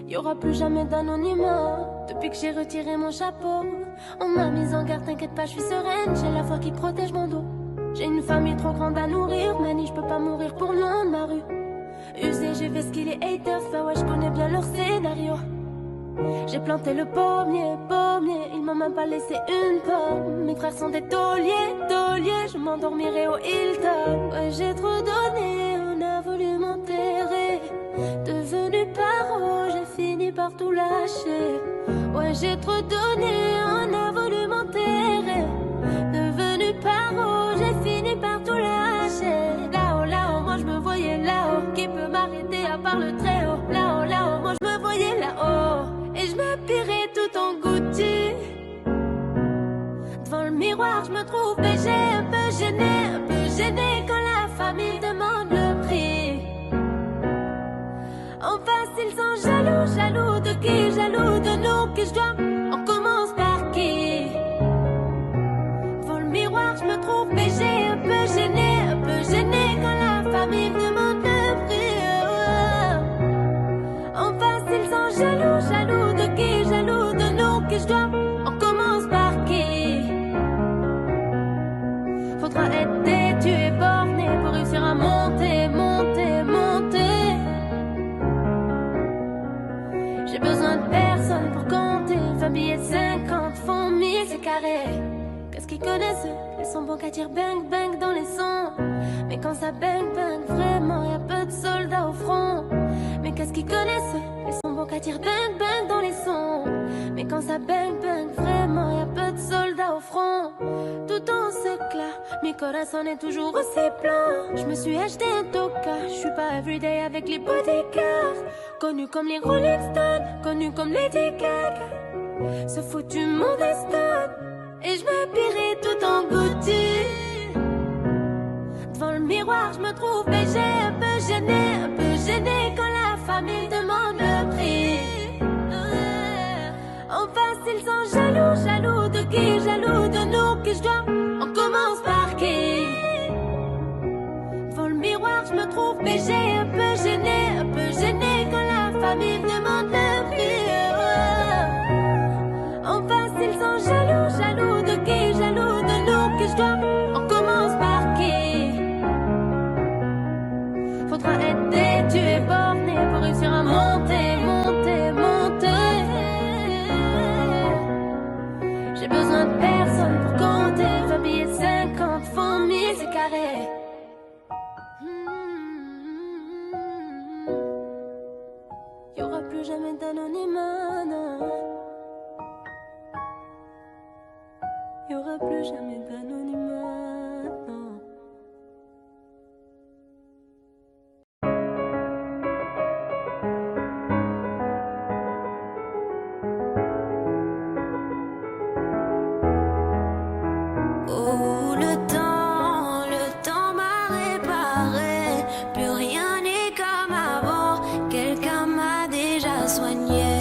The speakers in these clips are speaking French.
Y'aura plus jamais d'anonymat. Depuis que j'ai retiré mon chapeau, on m'a mise en garde, t'inquiète pas, je suis sereine. J'ai la foi qui protège mon dos. J'ai une famille trop grande à nourrir, Mani, je peux pas mourir pour le nom de ma rue. Usé, j'ai fait ce qu'il est haters, bah ouais, je connais bien leur scénario. J'ai planté le pommier, ils m'ont même pas laissé une pomme. Mes frères sont des tauliers, je m'endormirai au Hilton. Ouais, j'ai trop donné, on a voulu m'enterrer. Devenu paro, j'ai fini par tout lâcher. Ouais, j'ai trop donné, on a voulu m'enterrer. Devenu paro, j'ai fini par tout lâcher. Là-haut, moi je me voyais là-haut. Qui peut m'arrêter à part le très haut? Là-haut, moi je me voyais là-haut. Et je m'habillerai tout en Gucci. Devant le miroir, je me trouve BG, un peu gênée quand la famille demande le prix. En face, ils sont jaloux de qui? Jaloux de nous, qui je dois? On commence par qui? Devant le miroir, je me trouve BG, un peu gênée quand la famille demande le prix. En face, ils sont jaloux de qui? Jaloux de nous, qui je dois? On commence par qui? Faudra être têtu et borné pour réussir à monter. J'ai besoin de personne pour compter. 20 billets de 50 font 1000, c'est carré. Qu'est-ce qu'ils connaissent? Ils sont bons qu'à dire bang bang dans les sons. Mais quand ça bang bang, vraiment y'a peu de soldats au front. Mais qu'est-ce qu'ils connaissent? Ils sont bons qu'à dire bang bang dans les sons. Mais quand ça bang bang, vraiment y'a peu de soldats au front. Tout en secla, mi corazon est toujours aussi plein. Je me suis acheté un toka, je suis pas everyday avec les bodyguards. Connu comme les Rolling Stones, connu comme Lady Gaga. Ce foutu mon destin. Et je m'habillerai tout en Gucci. Devant le miroir, je me trouve BG, un peu gênée quand la famille demande le prix. En face, ils sont jaloux de qui? Jaloux de nous, qui je dois? On commence par qui? Devant le miroir, je me trouve BG, un peu gênée quand la famille demande le prix. En face, ils sont jaloux de qui? Jaloux de nous, qui je dois? On commence par qui? Faudra être têtu et borné pour réussir à monter. J'ai besoin de personne pour compter. 20 billets de 50 font 1000, c'est carré. Y'aura plus jamais d'anonymat, non. Y'aura plus jamais d'anonymat, non. Oh, le temps m'a réparé. Plus rien n'est comme avant. Quelqu'un m'a déjà soigné.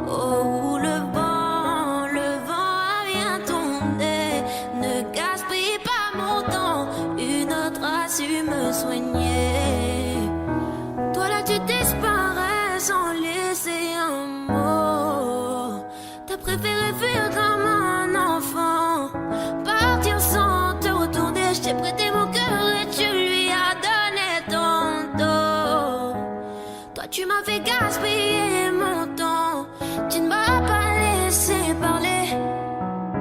Oh, le vent a bien tourné. Ne gaspille pas mon temps. Une autre a su me soigner. Toi là, tu disparais sans laisser un mot. T'as préféré fuir comme un enfant. Partir sans te retourner, je t'ai prêté mon cœur et tu lui as donné ton dos. Toi tu m'as fait gaspiller mon temps, tu ne m'as pas laissé parler.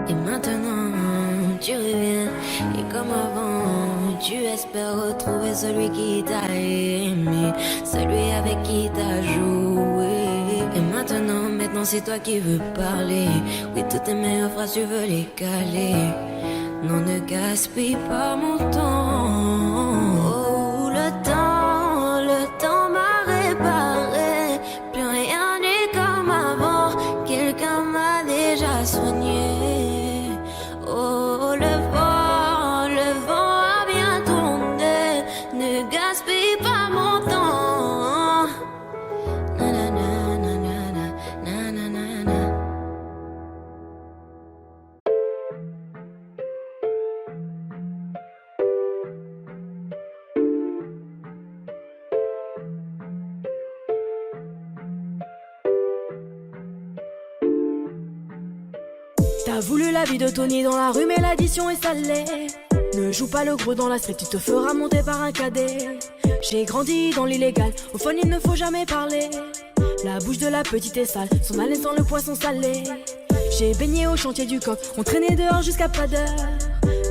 Et maintenant tu reviens, et comme avant, tu espères retrouver celui qui t'a aimé, celui avec qui t'as joué. Et maintenant c'est toi qui veux parler. Oui, toutes tes meilleures phrases tu veux les caler. Non, ne gaspille pas mon temps. Oh, le temps m'a réparé. Plus rien n'est comme avant. Quelqu'un m'a déjà soigné. Oh, le vent a bien tourné. Ne gaspille pas mon temps. Na na na na na na na na na. T'as voulu la vie de Tony dans la rue, mais l'addition est salée. Ne joue pas le gros dans la street, tu te feras monter par un cadet. J'ai grandi dans l'illégal, au fond il ne faut jamais parler. La bouche de la petite est sale, son haleine sent le poisson salé. J'ai baigné au chantier du coq, on traînait dehors jusqu'à pas d'heure.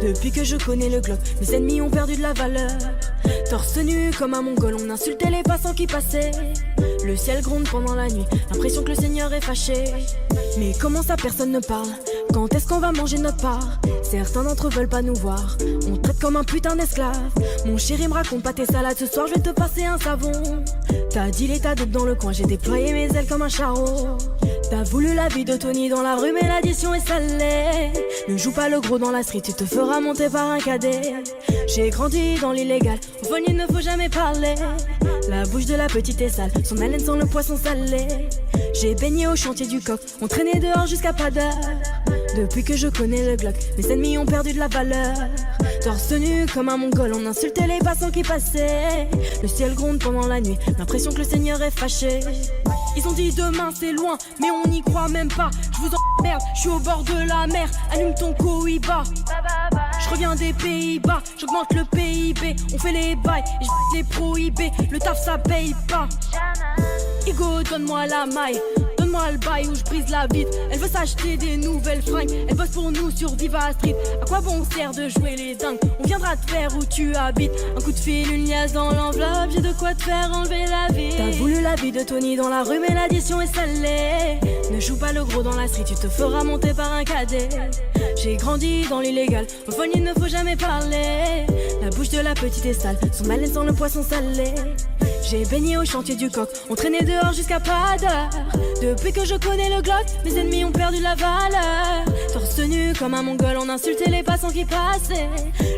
Depuis que je connais le Glock, mes ennemis ont perdu de la valeur. Torse nu comme un mongol, on insultait les passants qui passaient. Le ciel gronde pendant la nuit, l'impression que le Seigneur est fâché. Mais comment ça personne ne parle? Quand est-ce qu'on va manger notre part? Certains d'entre eux veulent pas nous voir, on te traite comme un putain d'esclave. Mon chéri me raconte pas tes salades, ce soir je vais te passer un savon. T'as dit l'état d'autres dans le coin, j'ai déployé mes ailes comme un charreau. T'as voulu la vie de Tony dans la rue, mais l'addition est salée. Ne joue pas le gros dans la street, tu te feras monter par un cadet. J'ai grandi dans l'illégal, au fond il ne faut jamais parler. La bouche de la petite est sale, son haleine sent le poisson salé. J'ai baigné au chantier du coq, on traînait dehors jusqu'à pas d'heure. Depuis que je connais le Glock, mes ennemis ont perdu de la valeur. Torse nu comme un mongol, on insultait les passants qui passaient. Le ciel gronde pendant la nuit, l'impression que le Seigneur est fâché. Ils ont dit demain c'est loin, mais on n'y croit même pas. Je vous emmerde, je suis au bord de la mer, allume ton cohiba. Je reviens des Pays-Bas, j'augmente le PIB. On fait les bails et je les prohibés. Le taf ça paye pas. Hugo, donne-moi la maille, donne-moi le bail où je brise la vitre. Elle veut s'acheter des nouvelles fringues, elle bosse pour nous sur Viva Street. À quoi bon sert de jouer les dingues? On viendra te faire où tu habites. Un coup de fil, une liasse dans l'enveloppe, j'ai de quoi te faire enlever la vie. T'as voulu la vie de Tony dans la rue, mais l'addition est salée. Ne joue pas le gros dans la street, tu te feras monter par un cadet. J'ai grandi dans l'illégal, au fond il ne faut jamais parler. La bouche de la petite est sale, son haleine sent le poisson salé. J'ai baigné au chantier du coq, on traînait dehors jusqu'à pas d'heure. Depuis que je connais le Glock, mes ennemis ont perdu la valeur. Torse nu comme un mongol, on insultait les passants qui passaient.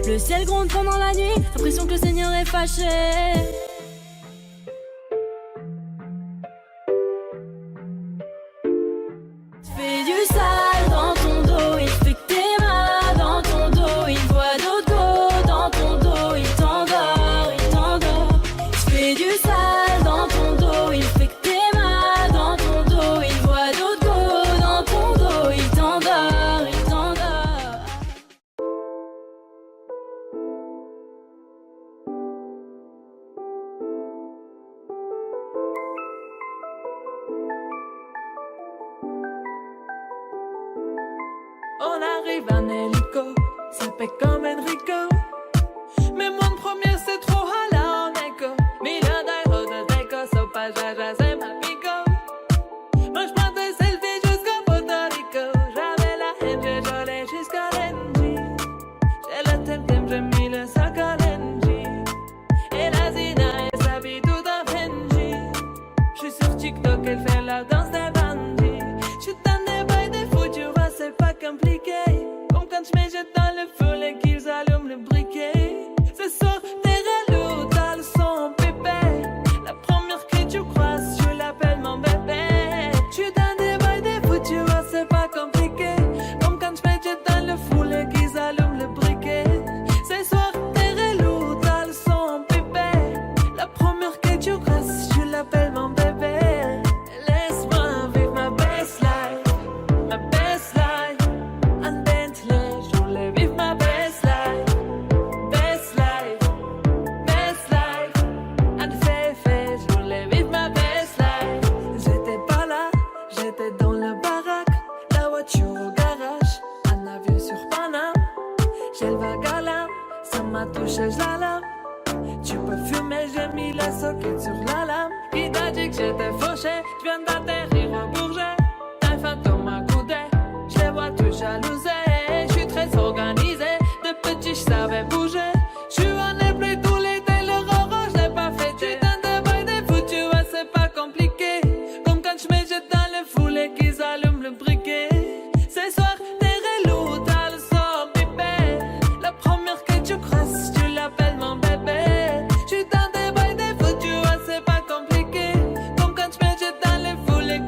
Le ciel gronde pendant la nuit, l'impression que le Seigneur est fâché. Fais du sale dans ton dos, il fait que t'es mal dans ton dos. Il voit d'autres go dans ton dos, il t'endort, il t'endort. Fais du sale dans ton dos, il fait que t'es mal dans ton dos. Il voit d'autres go dans ton dos, il t'endort, il t'endort. On arrive en hélico, ça fait comme Enrico. Mais moi le premier c'est trop hala en écho. Million d'euros de déco, so pas jaja c'est ma pico. Moi j'prends des selfies jusqu'au Porto Rico. J'avais la haine, j'ai volé jusqu'à l'NG. J'ai le temtem, j'ai mis le sac à l'NG. Et la Zina, elle s'habille tout en Benji. J'suis sur TikTok, elle fait la danse des bandits. J'suis dans des bails des fous, tu vois c'est pas compliqué. Comme quand je me jette dans le feu et qu'ils allument le briquet. Ce soir t'es relou, t'as le son pépé. La première que tu croises, je l'appelle mon bébé. J'suis dans des bails des fous, tu vois c'est pas compliqué. Comme quand je me jette dans le feu et qu'ils allument le briquet. Ce soir t'es relou, t'as le son pépé. La première que tu croises, je l'appelle mon bébé. Laisse-moi vivre ma best life. Ma best life, un Bentley, je voulais vivre ma best life. Best life, un féfé, je voulais vivre ma best life. J'étais pas là, j'étais dans le baraque. La voiture au garage, un avion sur Paname. J'ai le vague à l'âme, ça m'a touché, je la lame. Tu peux fumer, j'ai mis la socket sur la lame. Qui t'a dit que j'étais fauché, je viens d'atterrir au Bourget. Un fantôme m'a coudé, je les vois tous jalousés. Je suis très organisé, de petit je savais bouger. Je suis en plus tous l'été, le roro je l'ai pas fait. Tu dans des bails des fous, tu vois c'est pas compliqué. Comme quand je me jette dans le foule et qu'ils allument le briquet. Ce soir t'es relou, t'as le son pépé. La première que tu croises, tu l'appelles mon bébé. Je suis dans des bails des fous, tu vois c'est pas compliqué. Comme quand je me jette dans le foule et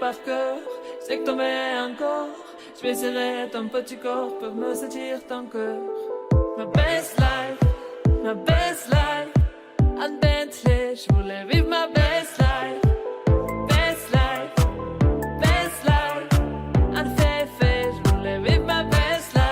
par cœur. Je sais que ton meilleur encore. Je vais serrer ton petit corps pour me sentir ton cœur. Ma best life, en Bentley. Je voulais vivre ma best life. Best life, en Fefe. Je voulais vivre ma best life.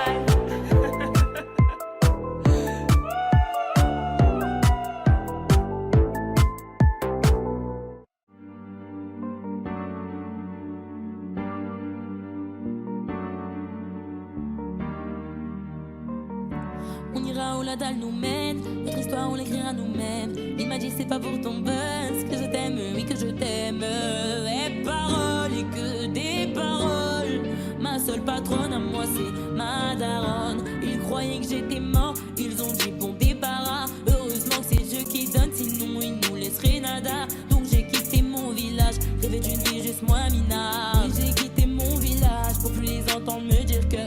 On ira où la dalle nous mène, notre histoire on l'écrira nous-mêmes. Il m'a dit c'est pas pour ton buzz que je t'aime, oui que je t'aime. Et paroles et que des paroles. Ma seule patronne à moi c'est ma daronne. Ils croyaient que j'étais mort, ils ont dit bon débarras. Heureusement que c'est Dieu qui donne, sinon ils nous laisseraient nada. Donc j'ai quitté mon village, rêvé d'une vie juste moi minable. J'ai quitté mon village pour plus les entendre me dire que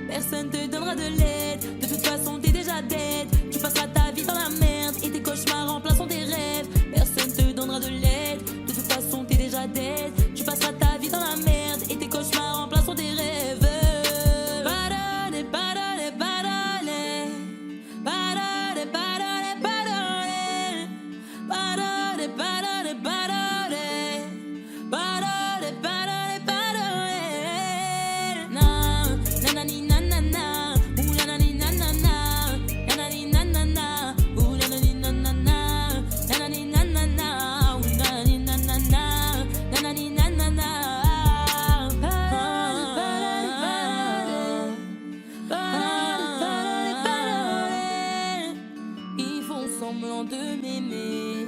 personne te donnera de l'aide. De toute façon t'es déjà dead. Tu passeras ta vie dans la merde et tes cauchemars remplaceront tes rêves. Personne te donnera de l'aide. De toute façon t'es déjà dead. Tu passeras ta vie dans la merde et tes cauchemars remplaceront tes rêves. Parole, parole, parole. Parole, parole, parole. Parole, parole, parole. Parole, parole, parole. Non, nanani, nanana. Ouh, nanani, nanana. Nanani, nanana. Ouh, nanani, nanana. Nanani, nanana. Ouh, nanani, nanana. Nanani, nanana. Ils font semblant de m'aimer.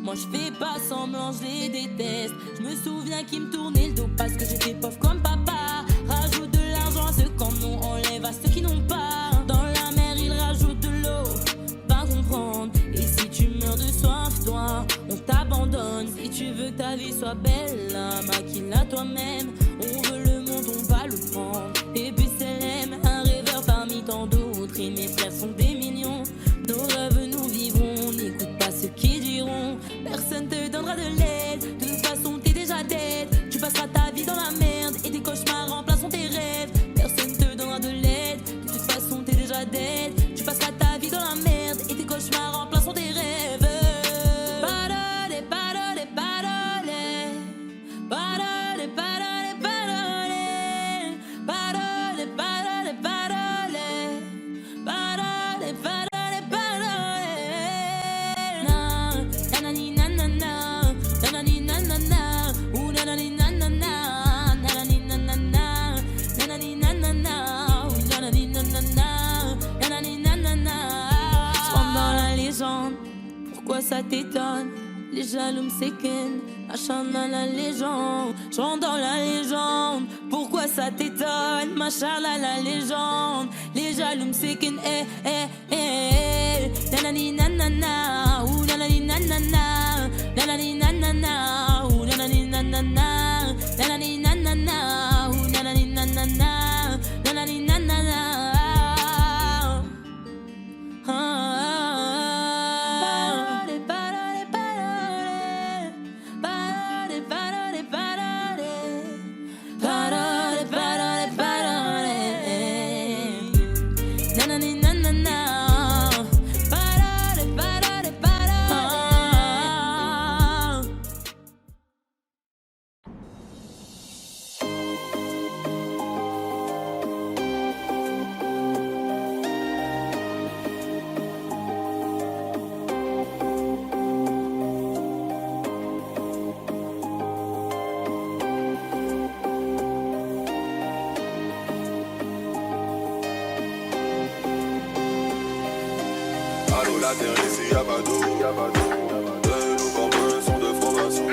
Moi je fais pas semblant, je les déteste. Je me souviens qu'ils me tournaient le dos parce que j'étais pauvre comme papa. Rajoute de l'argent à ceux qui en ont, enlève à ceux qui n'ont pas. Dans la mer ils rajoutent de l'eau, pas comprendre. Et si tu meurs de soif, toi, on t'abandonne. Si tu veux que ta vie soit belle, maquille-la toi-même. On veut le monde, on va le prendre. Et puis c'est l'aime, un rêveur parmi tant d'autres. Et mes frères sont des millions. Nos rêves nous vivrons, n'écoute pas ceux qui diront. Personne te donnera de l'aide. De toute façon t'es déjà dead. Tu passeras ta vie dans la merde et tes cauchemars remplaceront tes rêves. Personne te donnera de l'aide. De toute façon t'es déjà dead. Tu passeras ta vie dans la merde et tes cauchemars remplaceront tes rêves. Parole, parole, parole. Parole, parole, parole. Parole, parole, parole. Parole, parole, parole. Nanani, nanana. Nanani, nanana. Ouh, nanani, nanana. Nanani, nanana. Nanani, nanana. Ouh, nanani, nanana. Nanani, nanana. Je rentre dans la légende. Pourquoi ça t'étonne? Les jaloux me séquennent, machin dans la légende. Je rentre dans la légende. Pourquoi ça t'étonne? Machin dans la légende. Les jaloux me séquennent, nanani nanana. Ouh nanani nanana. Nanani nanana. Ouh nanani nanana. Nanani nanana. Ouh nanani nanana. Nanani nanana. Parole, parole, parole. Parole, parole, parole. Parole, parole, parole. Nanani nanana. Parole, parole, parole. Allô la terre ici y'a pas d'eau. De nos corps sont de francs-maçons.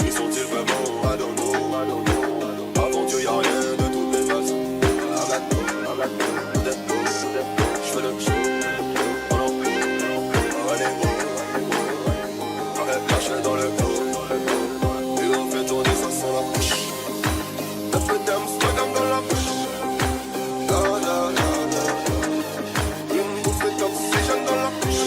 Ils sont-ils vraiment à Dono? Avant Dieu y'a rien de toutes les façons. Je fais le show. Allez gros. Arrête lâcher dans le dos. Et on fait tourner ça sans la bouche. Un peu d'Amsterdam dans la bouche. Une bouffée d'oxygène dans la bouche.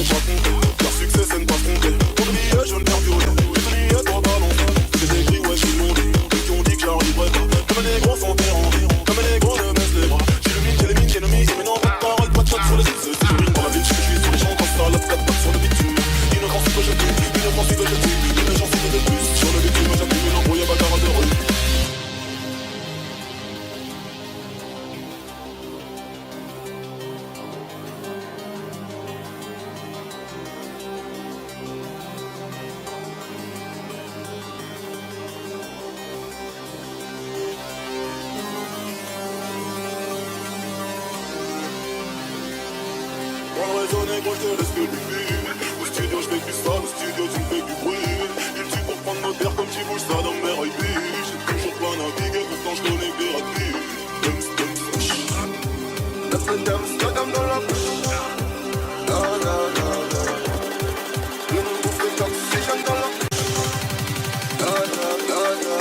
n'est pas compté. Car succès c'est ne pas se tromper. Pour le billet je ne perds plus rien. J'ai tout lié toi pas longtemps. J'ai écrit ouais je suis monté. Ceux qui ont dit que j'arriverai pas. Comme les gros sont terrandis. Comme les gros ne baissent les bras. J'ai le mine, j'ai les mines, j'ai le mise. Mais non pas de parole, pas de chat sur les sites. Si je rime dans la ville, je suis sur les champs. Quand ça lave 4 pattes sur le bitume. Innocent c'est que je tue, innocent c'est que je tue. Une chance c'est de plus. Sur le bitume j'appuie une embrouille à bagarre de rue. Gros, je te laisse que du fil. Au studio je fais du sale, au studio tu me fais du bruit. Il tue pour prendre nos terres comme tu bouges ça dans mes rails. J'ai toujours pas navigué, pourtant je connais des rapides. Dame dans la bouche. La la la la. Le nom bouffe le toxygène dans la bouche. La la la la.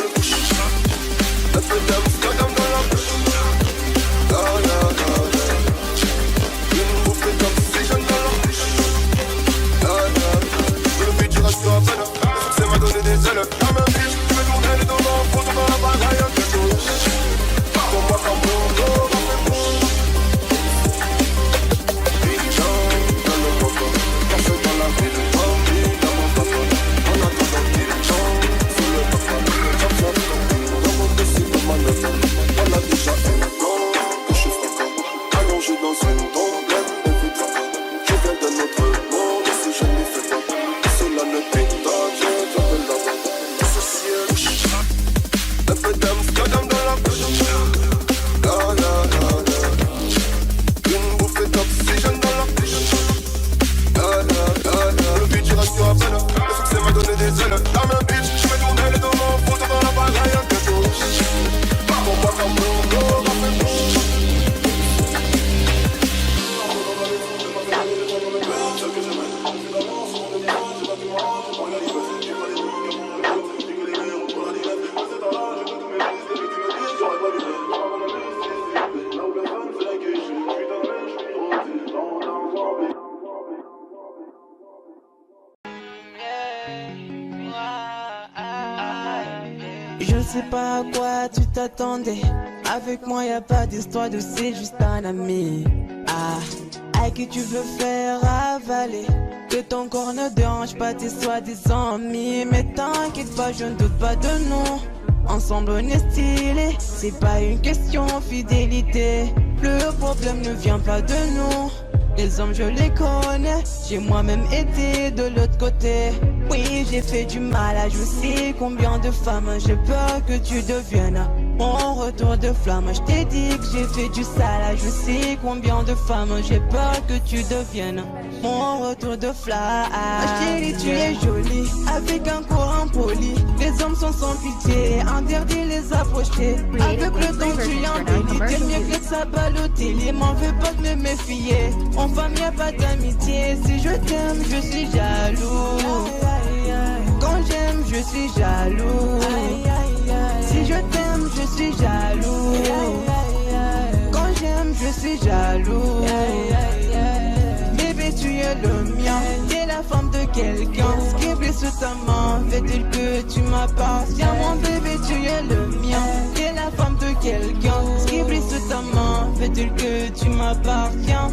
Dame dans la bouche. La la la la. Le nom bouffe le toxygène dans la bouche. Le but du reste à peine. Le succès m'a donné des ailes. La même bitch, tu veux tourner les deux mains. Faut dans la bagaille un peu chaud. Pour moi comme mon dos. Allongé dans une tombe pleine de vitres. Je viens de notre monde, et si je n'y fais pas, cela ne t'étonne, je viens de là-bas. Ceci est louche. Un peu d'Amsterdam dans la bouche. La la la la. Une bouffée d'oxygène dans la bouche. La la la la. Le but du reste à peine. Le succès m'a donné des ailes. La même bitch, je vais tourner les deux mains. Photo dans la bagaille, un peu chaud. Pour moi comme mon dos, ma fait bouche. Je sais pas à quoi tu t'attendais. Avec moi y a pas d'histoire de c'est juste un ami. À qui tu veux faire avaler. Que ton corps ne dérange pas tes soi-disant amis. Mais t'inquiète pas, je ne doute pas de nous. Ensemble on est stylé. C'est pas une question fidélité. Le problème ne vient pas de nous. Les hommes je les connais. J'ai moi-même été de l'autre côté. Oui j'ai fait du mal à je sais combien de femmes. J'ai peur que tu deviennes mon retour de flamme. Je t'ai dit que j'ai fait du sale à je sais combien de femmes. J'ai peur que tu deviennes mon retour de flamme. Chérie tu es jolie avec un corps impoli. Les hommes sont sans pitié, interdit les approcher. Avec le temps tu embellis. T'es mieux que ça Balotelli. M'en veux pas de me méfier. En femme y'a pas d'amitié. Si je t'aime je suis jaloux. Quand j'aime je suis jaloux. Si je t'aime je suis jaloux. Quand j'aime je suis jaloux. Bébé tu es le mien. T'es la femme de quelqu'un. Scribble sous ta main. Fait-il que tu m'appartiens. Mon bébé tu es le mien. T'es la femme de quelqu'un. Scribble sous ta main. Fait-il que tu m'appartiens.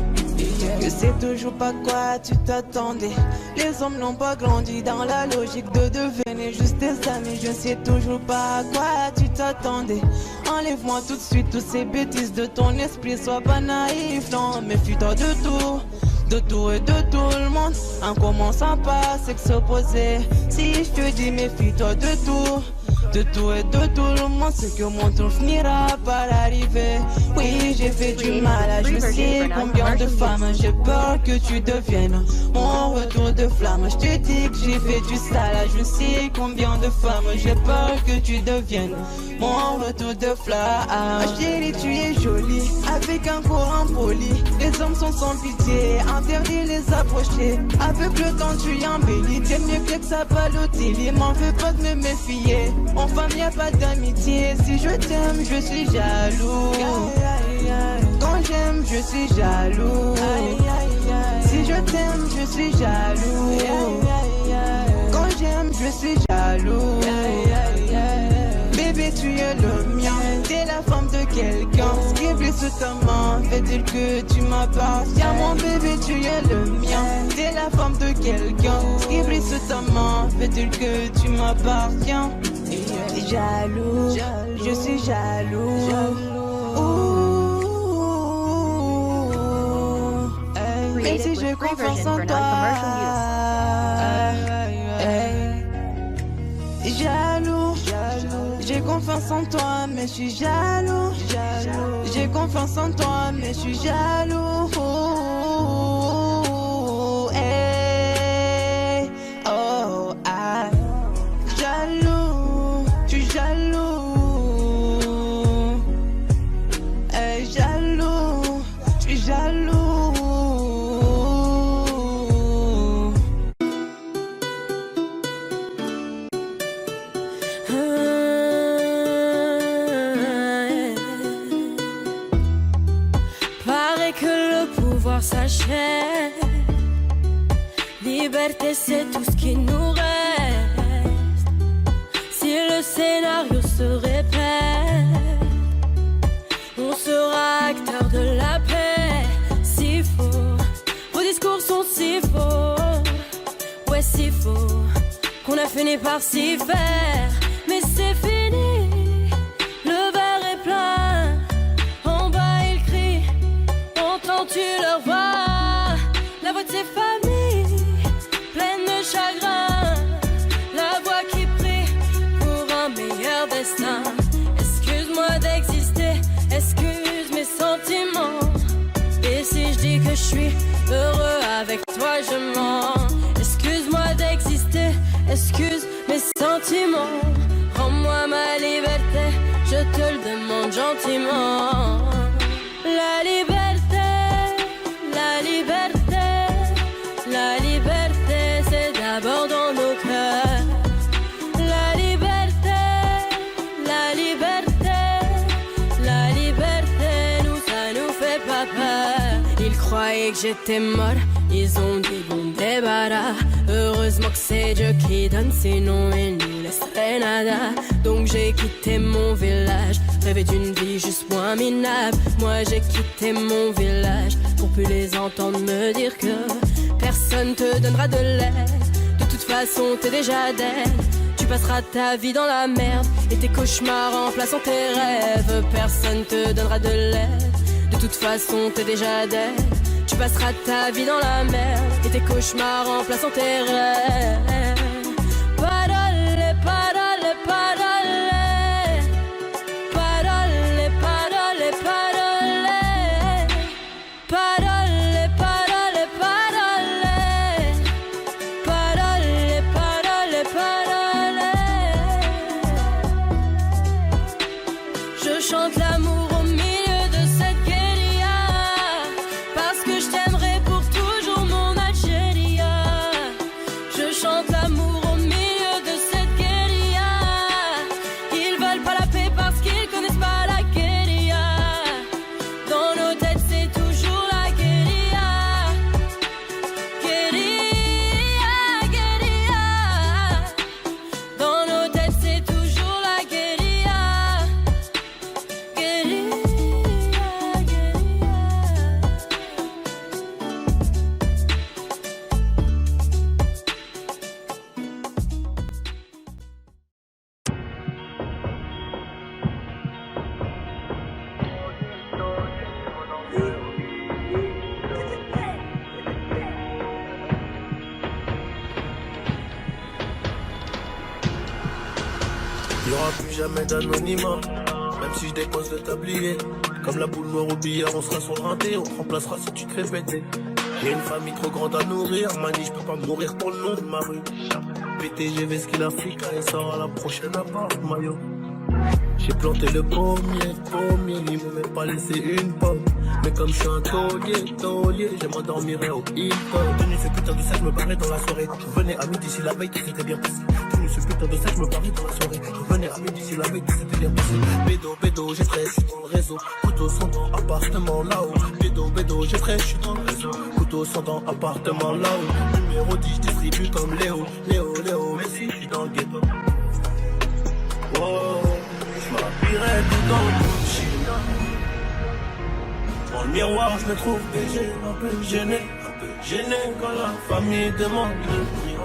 Je sais toujours pas quoi tu t'attendais. Les hommes n'ont pas grandi dans la logique de devenir juste des amis. Je sais toujours pas à quoi tu t'attendais. Enlève-moi tout de suite toutes ces bêtises de ton esprit. Sois pas naïf, non, méfie-toi de tout. De tout et de tout le monde. En commençant par s'opposer. Si je te dis méfie-toi de tout. De tout et de tout le monde, c'est que mon tour finira par arriver. Oui, j'ai fait du mal à je sais combien de femmes. J'ai peur que tu deviennes mon retour de flamme. Je te dis que j'ai fait du sale à je sais combien de femmes. J'ai peur que tu deviennes mon retour de flamme. Chérie, tu es jolie avec un corps impoli. Les hommes sont sans pitié, interdit les approcher. Avec le temps tu embellis. T'es mieux que ça Balotelli. M'en veux pas de me méfier. En femme y'a pas d'amitié. Si je t'aime je suis jaloux. Quand j'aime, je suis jaloux. Si je t'aime, je suis jaloux. Quand j'aime, je suis jaloux. Bébé, tu es le mien. T'es la femme de quelqu'un. Ce qui est blessé sous ta main, fait-il que tu m'appartiens? Mon bébé, tu es le mien. T'es la femme de quelqu'un. Ce qui est blessé sous ta main, fait-il que tu m'appartiens? Jaloux, je suis jaloux. Même si j'ai confiance en toi. Jaloux, j'ai confiance en toi, mais je suis jaloux. J'ai confiance en toi, mais je suis jaloux. Hey, oh, ah. Jaloux, je suis jaloux. Hey, jaloux, je suis jaloux. S'achève. Liberté, c'est tout ce qui nous reste. Si le scénario se répète, on sera acteur de la paix. Si faux, vos discours sont si faux. Ouais, si faux, qu'on a fini par s'y faire. Mais c'est fini, le verre est plein. En bas ils crient, entends-tu leur voix? La voix de ses familles, pleine de chagrin. La voix qui prie pour un meilleur destin. Excuse-moi d'exister, excuse mes sentiments. Et si je dis que je suis heureux avec toi, je mens. Excuse-moi d'exister, excuse mes sentiments. Rends-moi ma liberté, je te le demande gentiment. La liberté, la liberté, la liberté, c'est d'abord dans nos cœurs. La liberté, la liberté, la liberté, nous ça nous fait pas peur. Ils croyaient que j'étais mort, ils ont dit bon débarras. Heureusement que c'est Dieu qui donne, sinon il nous laisserait nada. Donc j'ai quitté mon village, rêvé d'une vie juste moins minable. Moi j'ai quitté mon village pour plus les entendre me dire que personne te donnera de l'aide. De toute façon t'es déjà dead. Tu passeras ta vie dans la merde et tes cauchemars remplaçant tes rêves. Personne te donnera de l'aide. De toute façon t'es déjà dead. Tu passeras ta vie dans la merde et tes cauchemars remplaçant tes rêves. Parole, parole, parole. Parole, parole, parole. Parole, parole, parole. Parole, parole, parole. Je chante l'amour au milieu de cette guérilla. Parce que je t'aimerai pour toujours mon Algéria. Je chante l'amour au milieu de cette guérilla. Ils veulent pas la paix parce qu'ils connaissent pas la guérilla. Dans nos têtes c'est toujours la guérilla. Guérilla, guérilla. Dans nos têtes c'est toujours la guérilla. Guérilla, guérilla. Il y aura plus jamais d'anonymat, même si je dépose le tablier. Comme la boule noire au billard, on sera sur le rinté, on te remplacera si tu te fais péter. J'ai une famille trop grande à nourrir, mani, je peux pas mourir pour le nom de ma rue. PTG Vesquille Africa, il sort à la prochaine à part maillot. J'ai planté le pommier, ils m'ont même pas laissé une pomme. Mais comme je suis un taulier, je m'endormirai au hip-hop. Tenu ce putain de sac, je me barrais dans la soirée. Je venais à midi si la veille, tout s'était bien passé. voulu ce putain de sexe me parie dans la soirée. Je venais à midi si la midi c'était bien passé. Bédo, j'ai fraîche, je suis dans le réseau. Couteau sans appartement là-haut. Bédo, j'ai fraîche, je suis dans le réseau. Couteau sans appartement là-haut. Numéro 10, je distribue comme Léo, mais si je suis dans le ghetto. Oh, je m'habillerai tout dans le Gucci. Dans le miroir, je me trouve BG, un peu gêné quand la famille demande le prix.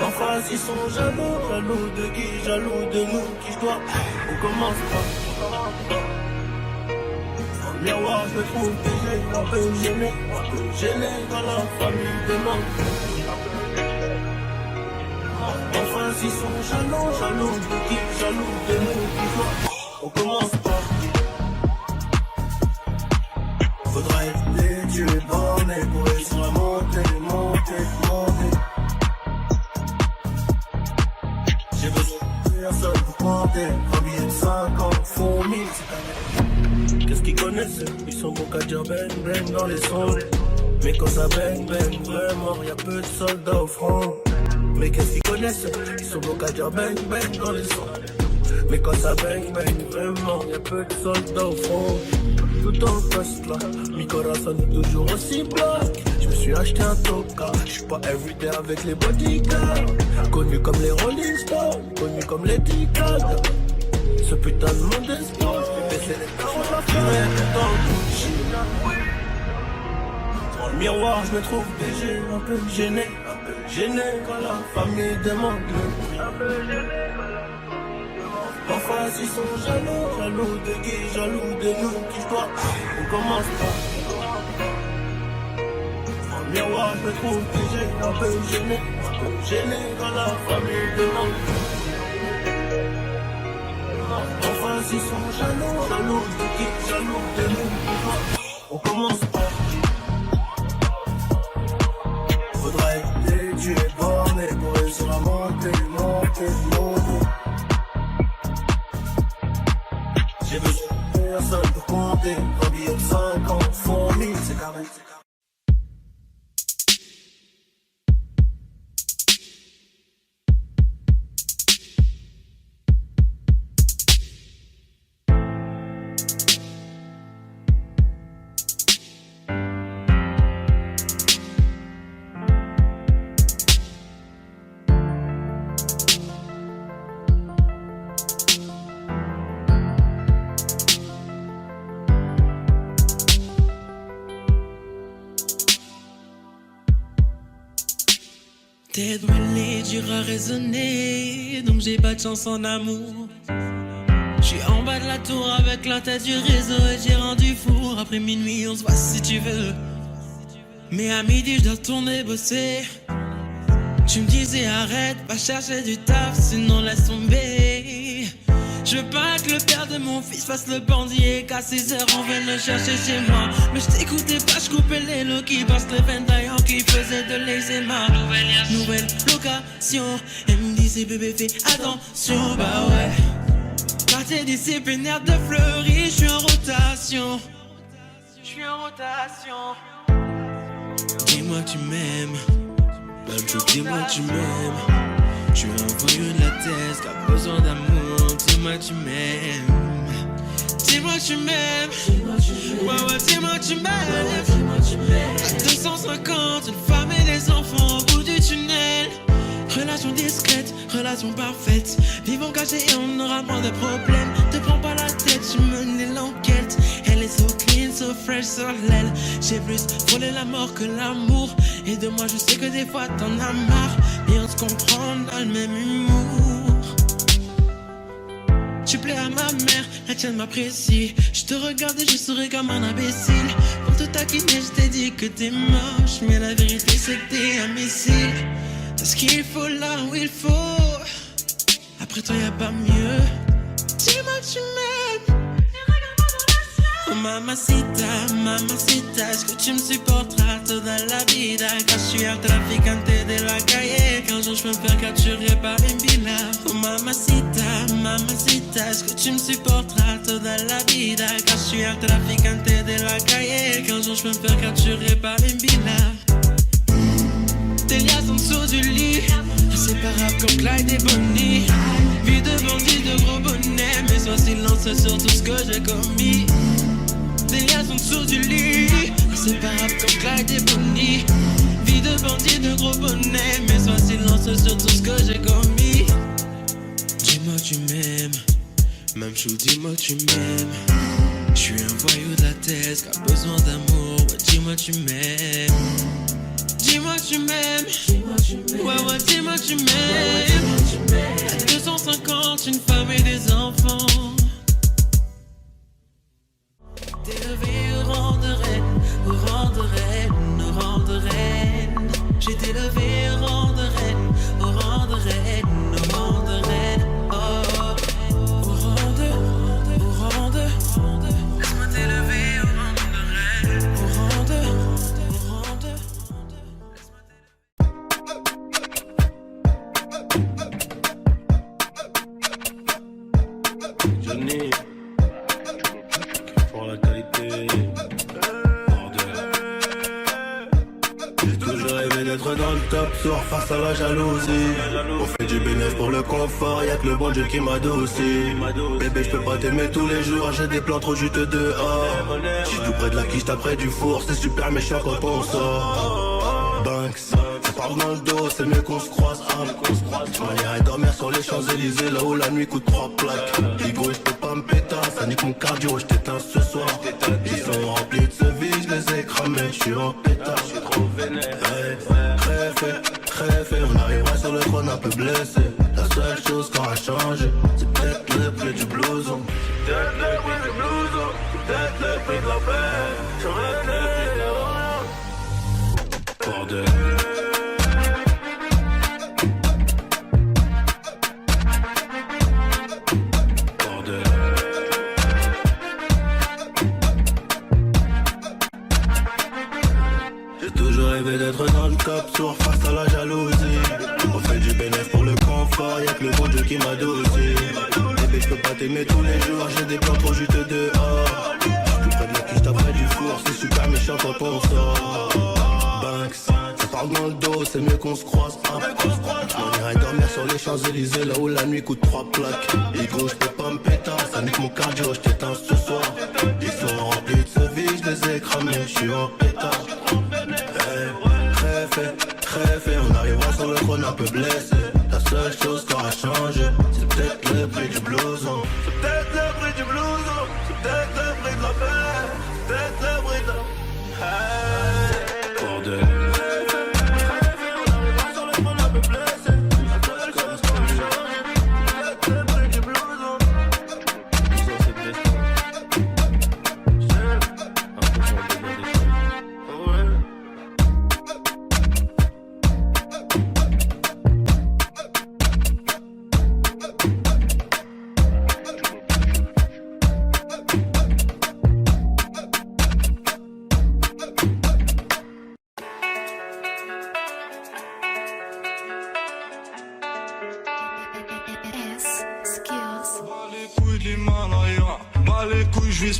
En face, ils sont jaloux de qui, jaloux de nous, qui je dois. On commence pas. Dans le miroir, je me trouve BG, un peu gêné quand la famille demande le prix. En face, ils sont jaloux de qui, jaloux de nous, qui je dois. On commence pas. Faudra être tu es borné pour réussir à monter. J'ai besoin de personne pour compter. Un billet de 50 font 1000. Qu'est-ce qu'ils connaissent? Ils sont bons qu'à dire bang dans les sons. Mais quand ça bang vraiment, y'a peu de soldats au front. Mais qu'est-ce qu'ils connaissent? Ils sont bons qu'à dire bang dans les sons. Mais quand ça bang vraiment, y'a peu de soldats au front. Tout en poste là, mi corazon est toujours aussi bloc. Je me suis acheté un toka, je suis pas everyday avec les bodyguards. Connu comme les Rolling Stones, connu comme les Gaga. Ce putain de monde est sport, je vais baisser les paroles, la forêt dans le Gucci. Dans le miroir, je me trouve BG, un peu gêné quand la famille demande le prix. En face, ils sont jaloux de qui, jaloux de nous, qui je dois. On commence pas. Dans le miroir, je me trouve BG, un peu gêné quand la famille demande. En face, ils sont jaloux de qui, jaloux de nous, qui je dois. On commence pas. Faudra être tu es borné pour réussir à monter. J'ai besoin de personne pour compter. Un billet de 50 font 1000, c'est carré. Tête brûlée, dur à raisonner, donc j'ai pas de chance en amour. J'suis en bas de la tour avec la tête du réseau et j'ai rendu four. Après minuit, on se voit si tu veux. Mais à midi, je dois retourner bosser. Tu me disais arrête, va chercher du taf, sinon laisse tomber. Je veux pas que le père de mon fils fasse le bandit et qu'à 6h on vienne le chercher chez moi. Mais je t'écoutais pas, je coupais les lots qui passent les ventaillants qui faisaient de l'eczéma. Nouvelle location, elle me disait bébé fais attention, bah ouais. Quartier disciplinaire de Fleury, je suis en rotation. Dis-moi que tu m'aimes, dis-moi que tu m'aimes. Je suis un voyou de la tête qui a besoin d'amour. Dis-moi que tu m'aimes. Dis-moi que tu m'aimes. Ouais, dis-moi que tu m'aimes. À 250, une femme et des enfants au bout du tunnel. Relation discrète, relation parfaite. Vivons cachés et on aura moins de problèmes. Te prends pas la tête, je menais l'enquête. Elle est so clean, so fresh sur l'aile. J'ai plus volé la mort que l'amour. Et de moi je sais que des fois t'en as marre. Mais on se comprend dans le même humour. Tu plais à ma mère, la tienne m'apprécie. Je te regarde et je souris comme un imbécile. Pour te taquiner je t'ai dit que t'es moche. Mais la vérité c'est que t'es un missile. T'as ce qu'il faut là où il faut. Après toi y'a pas mieux. Dis-moi que tu m'aimes. Oh mamacita, mamacita, est-ce que tu me supporteras toda la vida? Quand je suis un traficante de la calle, qu'un jour je me faire capturer par une villa. Oh mamacita, mamacita, est-ce que tu me supporteras toda la vida? Quand je suis un traficante de la calle, qu'un jour je me faire capturer par une villa. Tes liasses en dessous du lit, Inséparable comme Clyde et Bonnie. Vie de bandit, de gros bonnet, mais sois silencieux sur tout ce que j'ai commis. Des liaisons dessous du lit. Inséparable comme Clyde et Bonnie. Vie de bandit, de gros bonnet, mais sois silencieux sur tout ce que j'ai commis. Dis-moi tu m'aimes, même chou, dis-moi tu m'aimes. J'suis un voyou de la thèse qui a besoin d'amour. Ouais, dis-moi tu m'aimes. Dis-moi tu m'aimes. Ouais, dis-moi tu m'aimes. 250, une femme et des enfants. T'es levé au rang de reine, au rang de reine, au rang de reine. J'ai été levé au rang de reine, au rang de reine, au rang de reine. Oh, au rang de. Laisse-moi t'élever au rang de reine, au rang de. Johnny, pour la qualité, bordel. J'ai toujours rêvé d'être dans le top sur face à la jalousie. On fait du bénéfice pour le confort, y'a que le bon Dieu qui m'adoucit. Bébé, j'peux pas t'aimer tous les jours, j'ai des plans trop juteux dehors. J'suis tout près de la quiche, t'as près du four, c'est super méchant quand on sort. Banks, ça part dans le dos, c'est mieux qu'on se croise. J'm'en dormir sur les Champs-Élysées, là où la nuit coûte 3 plaques. Higo, j'peux pas me péter, ça nique mon cardio, j't'éteins ce soir. Ils sont remplis de ce vie, j'les ai cramés, j'suis en pétard. Crève, on arrivera sur le trône un peu blessé. La seule chose qui aura changé, c'est peut-être le prix du blouson. C'est peut-être le prix du blouson, c'est peut-être le prix de la paix. Bordel. J'ai toujours rêvé d'être dans le top sur face à la jalousie. On fait du bénéfice pour le confort, y'a que le bon Dieu qui m'adoucit. Bébé, j'peux pas t'aimer tous les jours, j'ai des plans trop juteux dehors. Tout près de la quiche, t'as près du four, c'est super méchant quand on sort. Banks, ça parle dans le dos, c'est mieux qu'on se croise. On irait dormir sur les Champs-Élysées, là où la nuit coûte 3 plaques. Higo, j'peux pas me péter, ça nique mon cardio, j't'éteins ce soir. Ils sont remplis de ce vie, j'les ai cramés, j'suis en pétard. Crève, on arrivera sur le trône un peu blessé. La seule chose qui aura changé, c'est peut-être le prix du blouson. C'est peut-être le prix du blouson, c'est peut-être le prix de la paix, c'est peut-être le prix de la... Hey, bordel.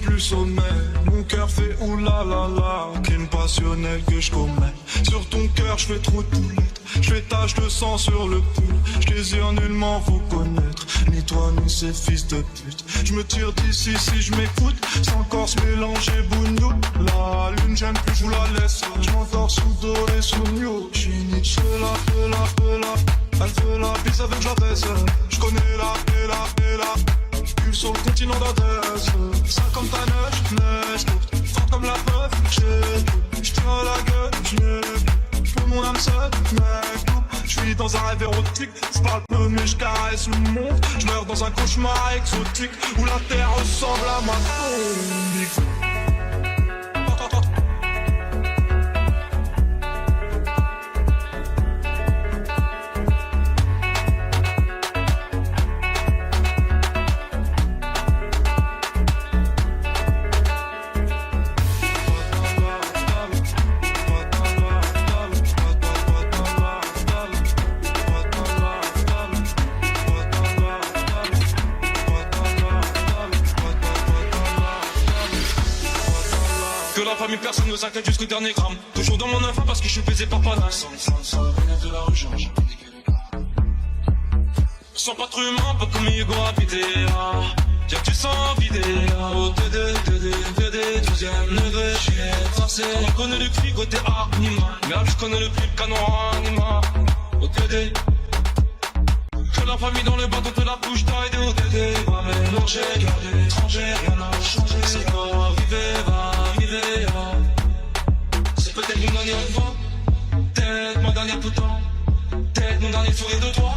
Plus sommet, mon cœur fait oulala, crime passionnel que je commets. Sur ton cœur je fais trop de poulettes, je fais tache de sang sur le pull. Je désire nullement vous connaître, ni toi ni ces fils de pute. Je me tire d'ici si je m'écoute, sans encore se mélanger bougnou. La lune j'aime plus, je vous la laisse. Je m'endors sous dos et sous new. J'suis Nietzsche, elle veut la bise avec la baisse. Je connais la sur le continent d'Adès. Ça comme ta neige, forte comme la preuve. J'tire la gueule, j'n'ai mon âme seule, mec. J'vis dans un rêve érotique, j'parle peu mais j'caresse le monde. J'meurs dans un cauchemar exotique où la terre ressemble à ma tombe. Personne ne s'inquiète jusqu'au dernier gramme. Toujours dans mon info parce que je suis baisé par Panas. Sans de la rue, j'ai Sans pas trop humain, pas comme Hugo habité. Tiens que tu sens vidé. Au 12e degré, j'ai tracé. On connaît le cri côté animal. Merde, je connais le prix, le canon animal. Au TD. Que la famille dans le bateau te la couche taille au TD. Va mélanger, garder étranger, rien n'a changé. C'est pas arrivé, va arriver. C'est peut-être une dernière fois. Peut-être ma dernière tout le temps. Peut-être mon dernier sourire de toi.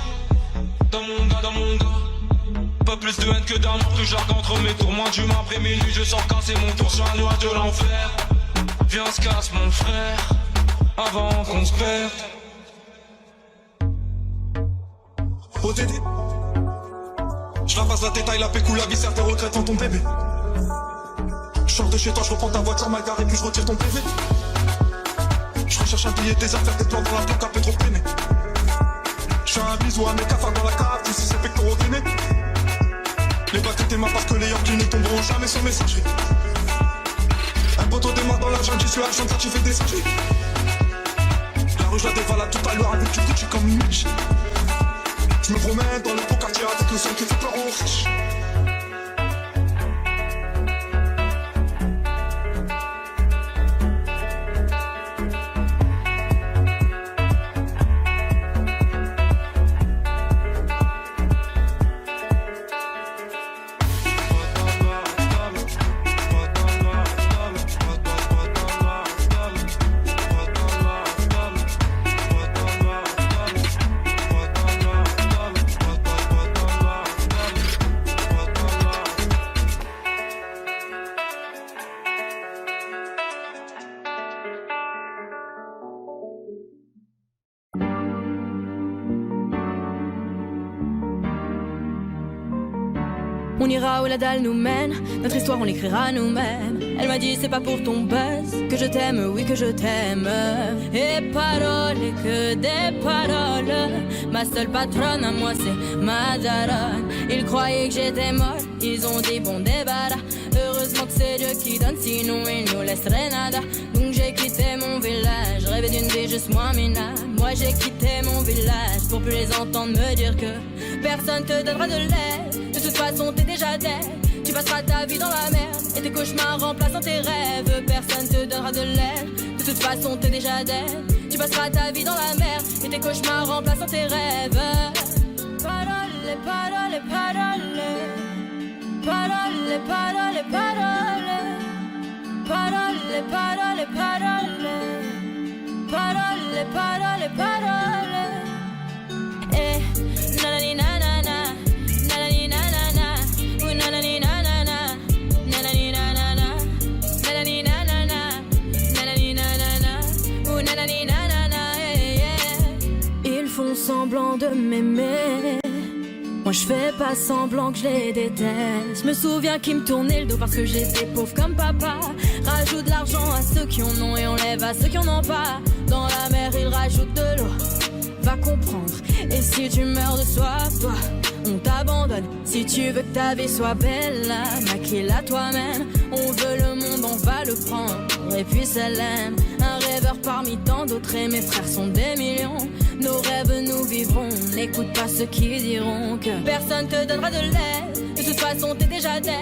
Dans mon gars. Pas plus de haine que d'amour, tout jargon entre mes tours. Moins d'humain après minuit, je sors casser mon tour sur un nuage de l'enfer. Viens, se casse mon frère, avant qu'on se perde. ODD, je la passe la détaille, la pécou, la viscère, tes regrets en ton bébé. Je sors de chez toi, je reprends ta voiture mal garée, puis je retire ton PV. Je recherche un billet, des affaires, des plans dans la plaque, un peu trop peiné. Je fais un bisou à mes cafards dans la cave, si c'est pectoraux gainés. Les bacs étaient ma parce que les Yankees ne tomberont jamais sur messagerie. Un poteau démarre dans la jungle, j'y suis à Chantal, tu fais des singeries. La rue, je la dévalade tout à l'heure avec du Gucci comme une miche. Je me promène dans le beau quartier avec le son qui fait peur aux riches. On ira où la dalle nous mène, notre histoire on l'écrira nous-mêmes. Elle m'a dit c'est pas pour ton buzz que je t'aime, oui que je t'aime. Et paroles, et que des paroles. Ma seule patronne à moi c'est ma daronne. Ils croyaient que j'étais molle, ils ont dit bon débarras. Heureusement que c'est Dieu qui donne, sinon il nous laisserait nada. Donc j'ai quitté mon village, rêvé d'une vie juste moins minable. Moi j'ai quitté mon village pour plus les entendre me dire que personne te donnera de l'aide. De toute façon t'es déjà dead. Tu passeras ta vie dans la merde et tes cauchemars remplaçant tes rêves. Personne te donnera de l'aide. De toute façon t'es déjà dead. Tu passeras ta vie dans la merde et tes cauchemars remplaçant tes rêves. Parole, parole, parole. Parole, parole, parole. Parole, parole, parole. Parole, parole, parole. Eh, nanani nanana. Nanani nanana. Ou nanani nanana. Nanani nanana. Nanani nanana. Nanani nanana. Ou nanani nanana. Ils font semblant de m'aimer. Moi je fais pas semblant que je les déteste. Je me souviens qu'ils me tournaient le dos parce que j'étais pauvre comme papa. Rajoute de l'argent à ceux qui en ont et enlève à ceux qui en ont pas. Dans la mer ils rajoutent de l'eau. Va comprendre. Et si tu meurs de soif, toi, on t'abandonne. Si tu veux que ta vie soit belle, maquille-la toi-même. On veut le monde, on va le prendre. Et puis ça l'aime. Un rêveur parmi tant d'autres et mes frères sont des millions. Nos rêves nous vivrons. N'écoute pas ceux qui diront que personne te donnera de l'aide. De toute façon t'es déjà dead.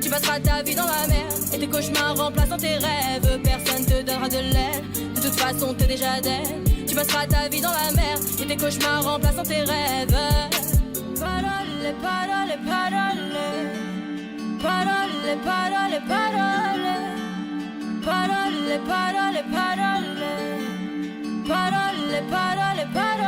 Tu passeras ta vie dans la merde et tes cauchemars remplaçant tes rêves. Personne te donnera de l'aide. De toute façon t'es déjà dead. Tu passeras ta vie dans la merde et tes cauchemars remplaçant tes rêves. Parole, parole, parole. Parole, parole, parole. Parole, parole, parole. Parole, parole, parole.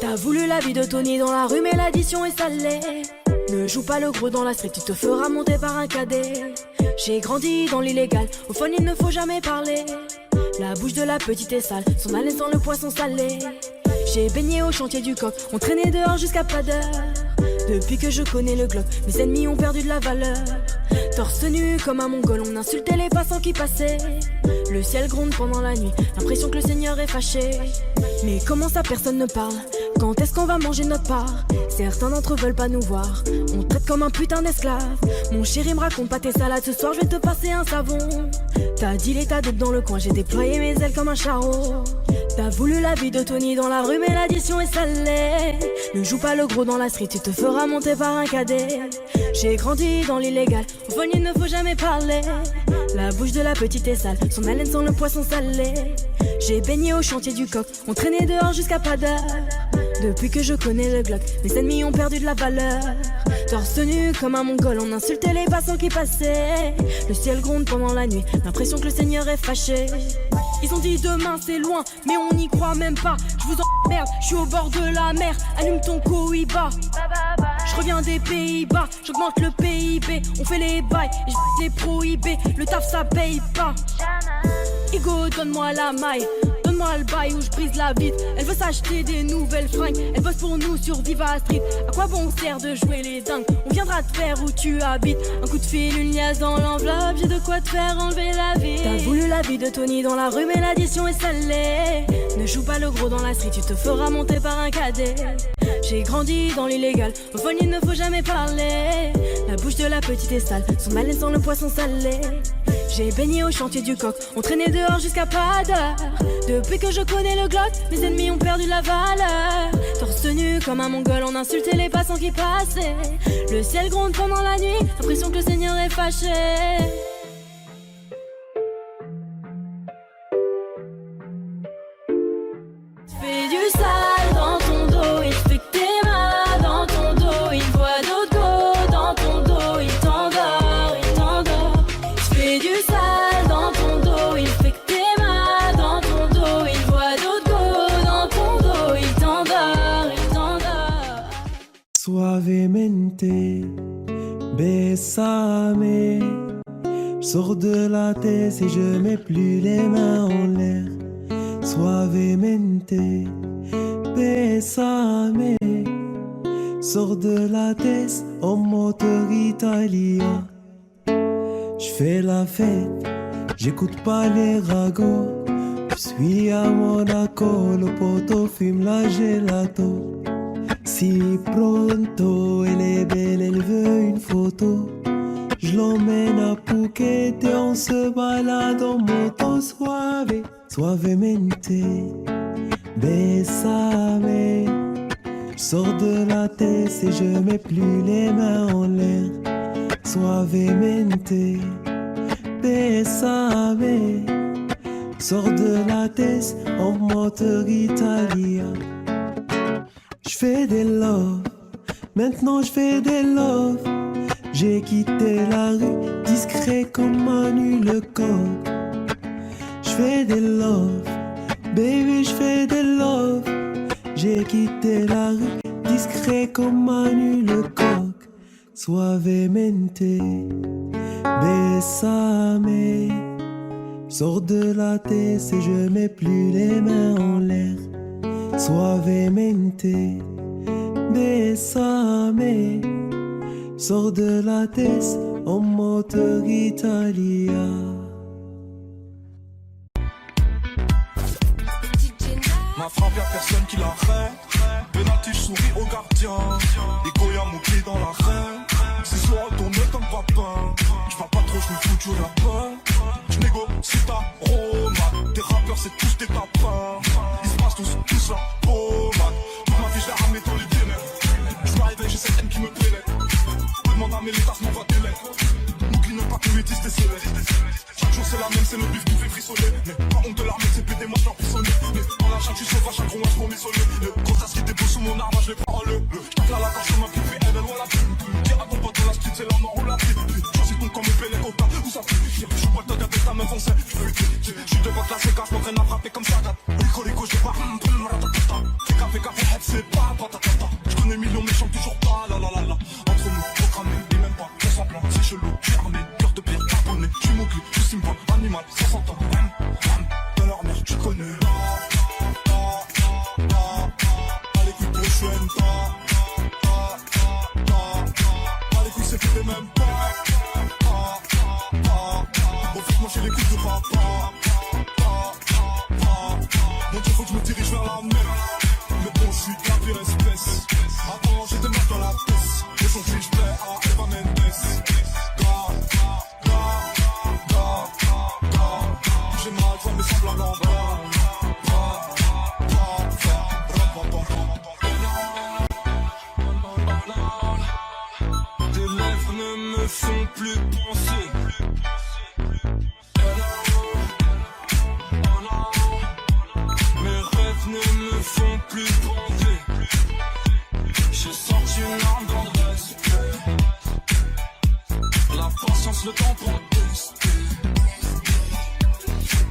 T'as voulu la vie de Tony dans la rue mais l'addition est salée. Ne joue pas le gros dans la street, tu te feras monter par un cadet. J'ai grandi dans l'illégal, au fond il ne faut jamais parler. La bouche de la petite est sale, son haleine sent le poisson salé. J'ai baigné au chantier du coq, on traînait dehors jusqu'à pas d'heure. Depuis que je connais le globe, mes ennemis ont perdu de la valeur. Torse nu comme un mongol, on insultait les passants qui passaient. Le ciel gronde pendant la nuit, l'impression que le Seigneur est fâché. Mais comment ça personne ne parle Quand est-ce qu'on va manger notre part? Certains d'entre eux veulent pas nous voir. On traite comme un putain d'esclave. Mon chéri me raconte pas tes salades. Ce soir je vais te passer un savon. T'as dit l'état d'être dans le coin. J'ai déployé mes ailes comme un charreau. T'as voulu la vie de Tony dans la rue, mais l'addition est salée. Ne joue pas le gros dans la street, tu te feras monter par un cadet. J'ai grandi dans l'illégal, au fond il ne faut jamais parler. La bouche de la petite est sale, son haleine sent le poisson salé. J'ai baigné au chantier du coq, on traînait dehors jusqu'à pas d'heure. Depuis que je connais le Glock, mes ennemis ont perdu de la valeur. Torse nu comme un mongol, on insultait les passants qui passaient. Le ciel gronde pendant la nuit, l'impression que le Seigneur est fâché. Ils ont dit demain c'est loin, mais on n'y croit même pas. Je vous emmerde, je suis au bord de la mer. Allume ton Cohiba. Je reviens des Pays-Bas, j'augmente le PIB. On fait les bails, et je les prohibés. Le taf ça paye pas. Ego, donne-moi la maille. Donne-moi le bail où je brise la vitre. Elle veut s'acheter des nouvelles fringues. Elle bosse pour nous sur Viva Street. À quoi bon sert de jouer les dingues? On viendra te faire où tu habites. Un coup de fil, une liasse dans l'enveloppe. J'ai de quoi te faire enlever la vie. T'as voulu la vie de Tony dans la rue, mais l'addition est salée. Ne joue pas le gros dans la street, tu te feras monter par un cadet. J'ai grandi dans l'illégal, au fond il ne faut jamais parler. La bouche de la petite est sale, son haleine sent le poisson salé. J'ai baigné au chantier du coq, on traînait dehors jusqu'à pas d'heure. Depuis que je connais le Glock, mes ennemis ont perdu la valeur. Torse nu comme un mongol, on insultait les passants qui passaient. Le ciel gronde pendant la nuit, l'impression que le Seigneur est fâché. Fais du sale dans ton dos, il fait que t'es mal dans ton dos. Il voit d'autres go dans ton dos, il t'endort, il t'endort. Fais du sale dans ton dos, il fait que t'es mal dans ton dos. Il voit d'autres go dans ton dos, il t'endort, il t'endort. Suavemente, besame. J'sors de la tête et je mets plus les mains en l'air. Suavemente, besame. Sors de la tête en moteur italien. J'fais la fête, j'écoute pas les ragots. J'suis à Monaco, le poteau fume la gelato. Si pronto, elle est belle, elle veut une photo. Je l'emmène à Phuket et on se balade en moto suave. Suavemente, besame. J'sors de la tête et je mets plus les mains en l'air. Suavemente, besame. Sors de la tête en moteur italien. J'fais des love, maintenant j'fais des love. J'ai quitté la rue, discret comme Manu le coq. J'fais des love, baby j'fais des love. J'ai quitté la rue, discret comme Manu le coq. Suavemente, besame. Sors de la tête et je mets plus les mains en l'air. Suavemente, besame. Sors de la tête en moteur italien. Ma frappe y'a personne qui l'arrête. Penalty, j'souris au gardien. Ikoya Mouki dans l'arène. C'est soit retourné comme papin. J'parle pas trop, j'me fous du rappeur. J'négocie ta romade. Tes rappeurs c'est tous des tapins. Ils se passent tous la pommade. Toute ma vie j'l'ai ramené dans les ténèbres. J'm'arrive et j'ai cette haine qui me pénètre. Demande à mes létas, m'envoie tes lettres. N'oublie même pas que 8 t'es célèbre. Chaque jour c'est la même, c'est le bif qui fait frissonner. Mais pas honte de l'armée, c'est pété, moi j'peux frissonner. Mais dans la jungle, tu sauvage, un gros match pour m'issoler. Le contraste qui dépose sous mon arme, je l'ai pas en le. J'tape là la gorge comme un pipi, elle ou la plume. Dis à ton pote dans la street, c'est là, on enroule la pluie. Choisis ton camp, mes pélés au pas, où ça fait. J'suis pas le temps d'être ta meuf, on sait. J'suis devant la séquence, j'm'entraîne à frapper comme ça. Rico, j'ai pas. Fais café, c'est pas patatata. J'connais millions, mais chante toujours pas, la la la la. Entre nous, programmé, et même pas, on semblant, c'est chelou, j'suis armé, cœur de pierre, carbonné, j'suis Mowgli, j'suis Simba, animal, 500 ans, dans leur mère, tu connais. À l'écoute prochaine, à l'écoute c'est fait même pas. Au fait, moi j'ai l'écoute de papa. Aujourd'hui je plais à Eva Mendes. J'ai mal, toi mais semble à l'envers. Tes lèvres ne me font plus penser. Mes rêves ne me font plus bander. J'ai sorti une arme dans le respect. La patience, le temps pour tester.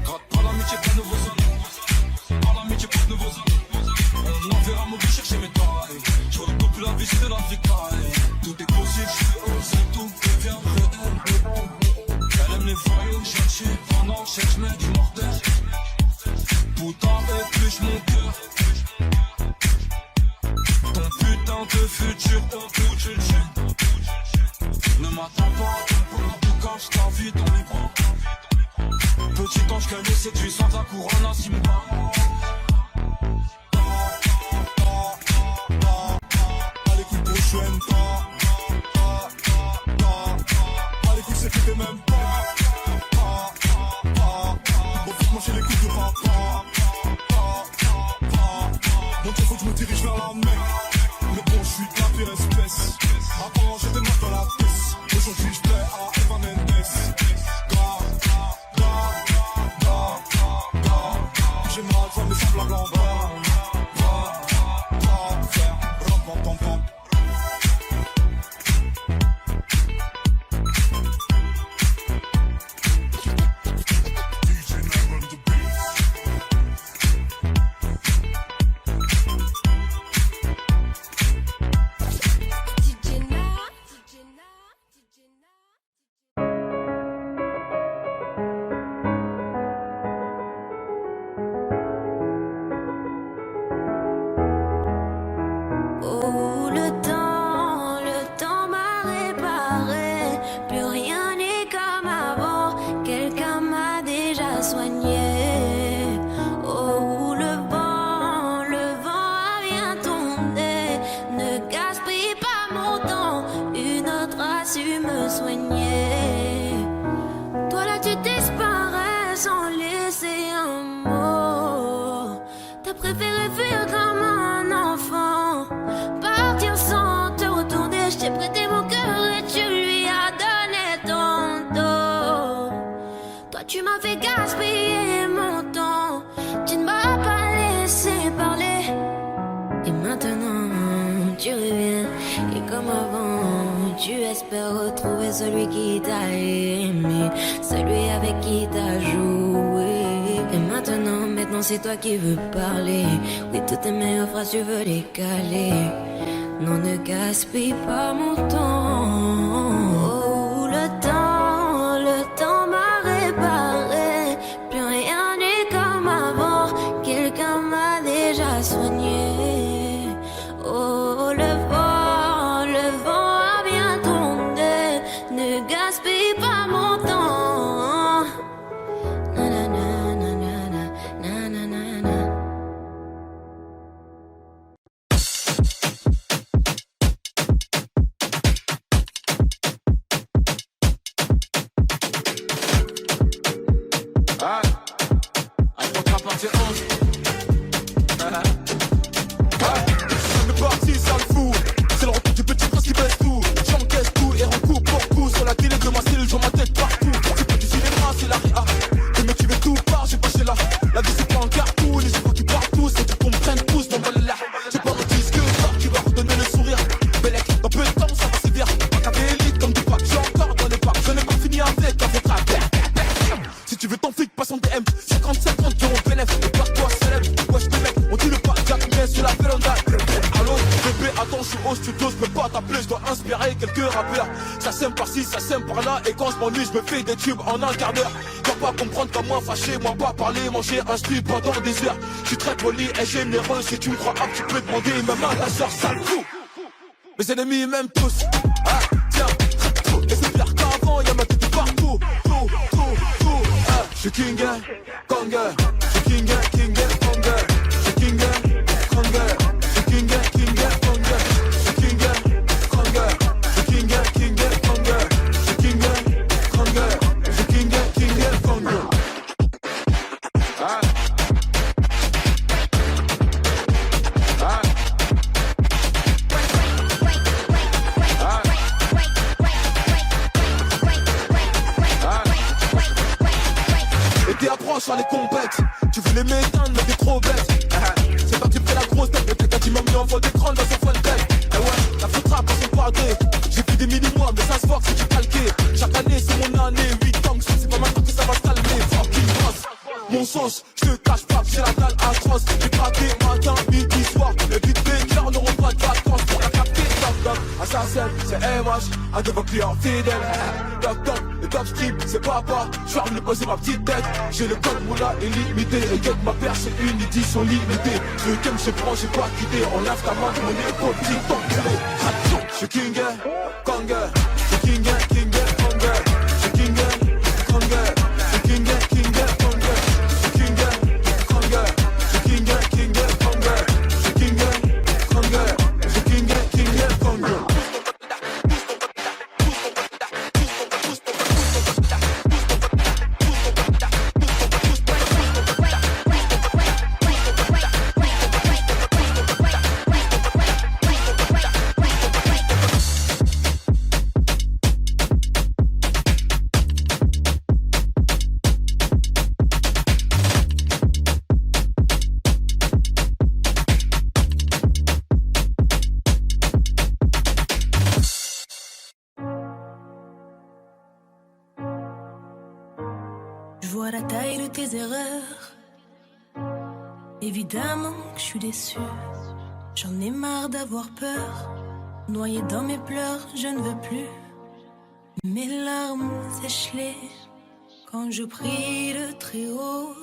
Gratte pas l'amitié, pas de nouveaux amis. Pas l'amitié, pas de nouveaux amis. On enverra mon but chercher mes tailles. Je redécouvre plus la vie, c'est de la vicaille. Tout est possible, je fais oser, tout devient réel. Elle aime les voyous, chercher pendant que je mets du mortel. Putain, épluche mon cœur. Ton putain de futur, au bout d'une chaîne. Ne m'attends pas, tout cache ta vie dans les bras. Petit ange qu'elle est séduit sans ta couronne à Simba. Allez, couille pour je n'aime pas. Allez, couille, c'est que t'es même pas. Bon, faut manger les couilles de papa. Donc il faut que je me dirige vers la mer. Mais bon, je suis de la pire espèce. Avant, j'étais mort dans la pièce. Aujourd'hui, je plais à Eva Mendes. J'ai mal, toi, mais semble à l'envers. Retrouver celui qui t'a aimé, celui avec qui t'as joué. Et maintenant c'est toi qui veux parler. Oui, toutes tes meilleures phrases tu veux les caler. Non, ne gaspille pas mon temps. Oh, le temps m'a réparé. Plus rien n'est comme avant. Quelqu'un m'a déjà soigné. Oh, le vent a bien tourné. Ne gaspille pas mon temps. Na na na na na na na na na. Ah, il faut pas partir 11. On est parti, ça le fout. C'est le retour du petit prince qui baisse tout. J'encaisse tout et rends coup pour coup. Sur la télé de ma cellule, je vois ma tête partout. C'est pas du cinéma, c'est la réa. Je me tuer tout part, j'ai pas chez là. La vie c'est pas un cartoon, les gens qui partent tous. Et tu comprennent tous, dans le là. J'ai pas mon disque d'or qui va redonner le sourire. Bellec, dans peu de temps, ça va sévir. Pas élite comme du pack, j'ai encore dans les packs. Je n'ai pas fini avec un votre affaire. Si tu veux ton flic, passe en DM. 50-50 euros bénéf, et par toi célèbre. Wesh les mecs, on dit le pas, Jack, mais sur la véranda. Allô, bébé, attends, je suis au studio, je peux pas t'appeler, je dois inspirer quelques rappeurs. Ça sème par-ci, ça sème par-là, et quand je m'ennuie, je me fais des tubes en un quart d'heure. Dois pas comprendre qu'à moi fâché, moi pas parler, manger un slip pendant des heures. Je suis très poli et généreux, si tu me crois tu peux demander même à ta soeur, sale fou. Mes ennemis m'aiment tous, ah tiens, et c'est pire qu'avant, y'a ma tête partout, tout. Je suis King Konger, je suis King Konger, je suis King Konger, je suis King Konger, je suis King Konger. sur les compètes. Tu voulais m'éteindre, mais t'es trop bête. C'est toi qui pris la grosse tête. Le tech a dit m'a mis en fond d'écran dans son fun tech. Eh ouais, la faute rap, on s'en pardait. J'ai fait des mini-mois, mais ça se voit que c'est du calqué. Chaque année, c'est mon année. 8 ans que c'est pas maintenant que ça va se calmer. Fucking boss. Mon sauce, je te cache pas que j'ai la dalle atroce. J'ai braqué matin, midi, soir. Les petites bécleurs n'auront pas de vacances pour la capter. Doc doc, assassin, c'est MH, un de vos clients fidèles. Doc doc, le top strip, c'est papa. Je vais me poser ma petite tête. J'ai le code moula illimité. Et get ma paire, c'est une édition limitée. Le game, je prends, j'ai pas quitté. On lève ta main, mon épaule, tic-toc. Je suis King, Kong, je suis King, Kong, je suis King, Kong, je suis King, Kong. Je vois la taille de tes erreurs. Évidemment que je suis déçue. J'en ai marre d'avoir peur. Noyé dans mes pleurs, je ne veux plus. Mes larmes sèchent-les quand je prie le très haut.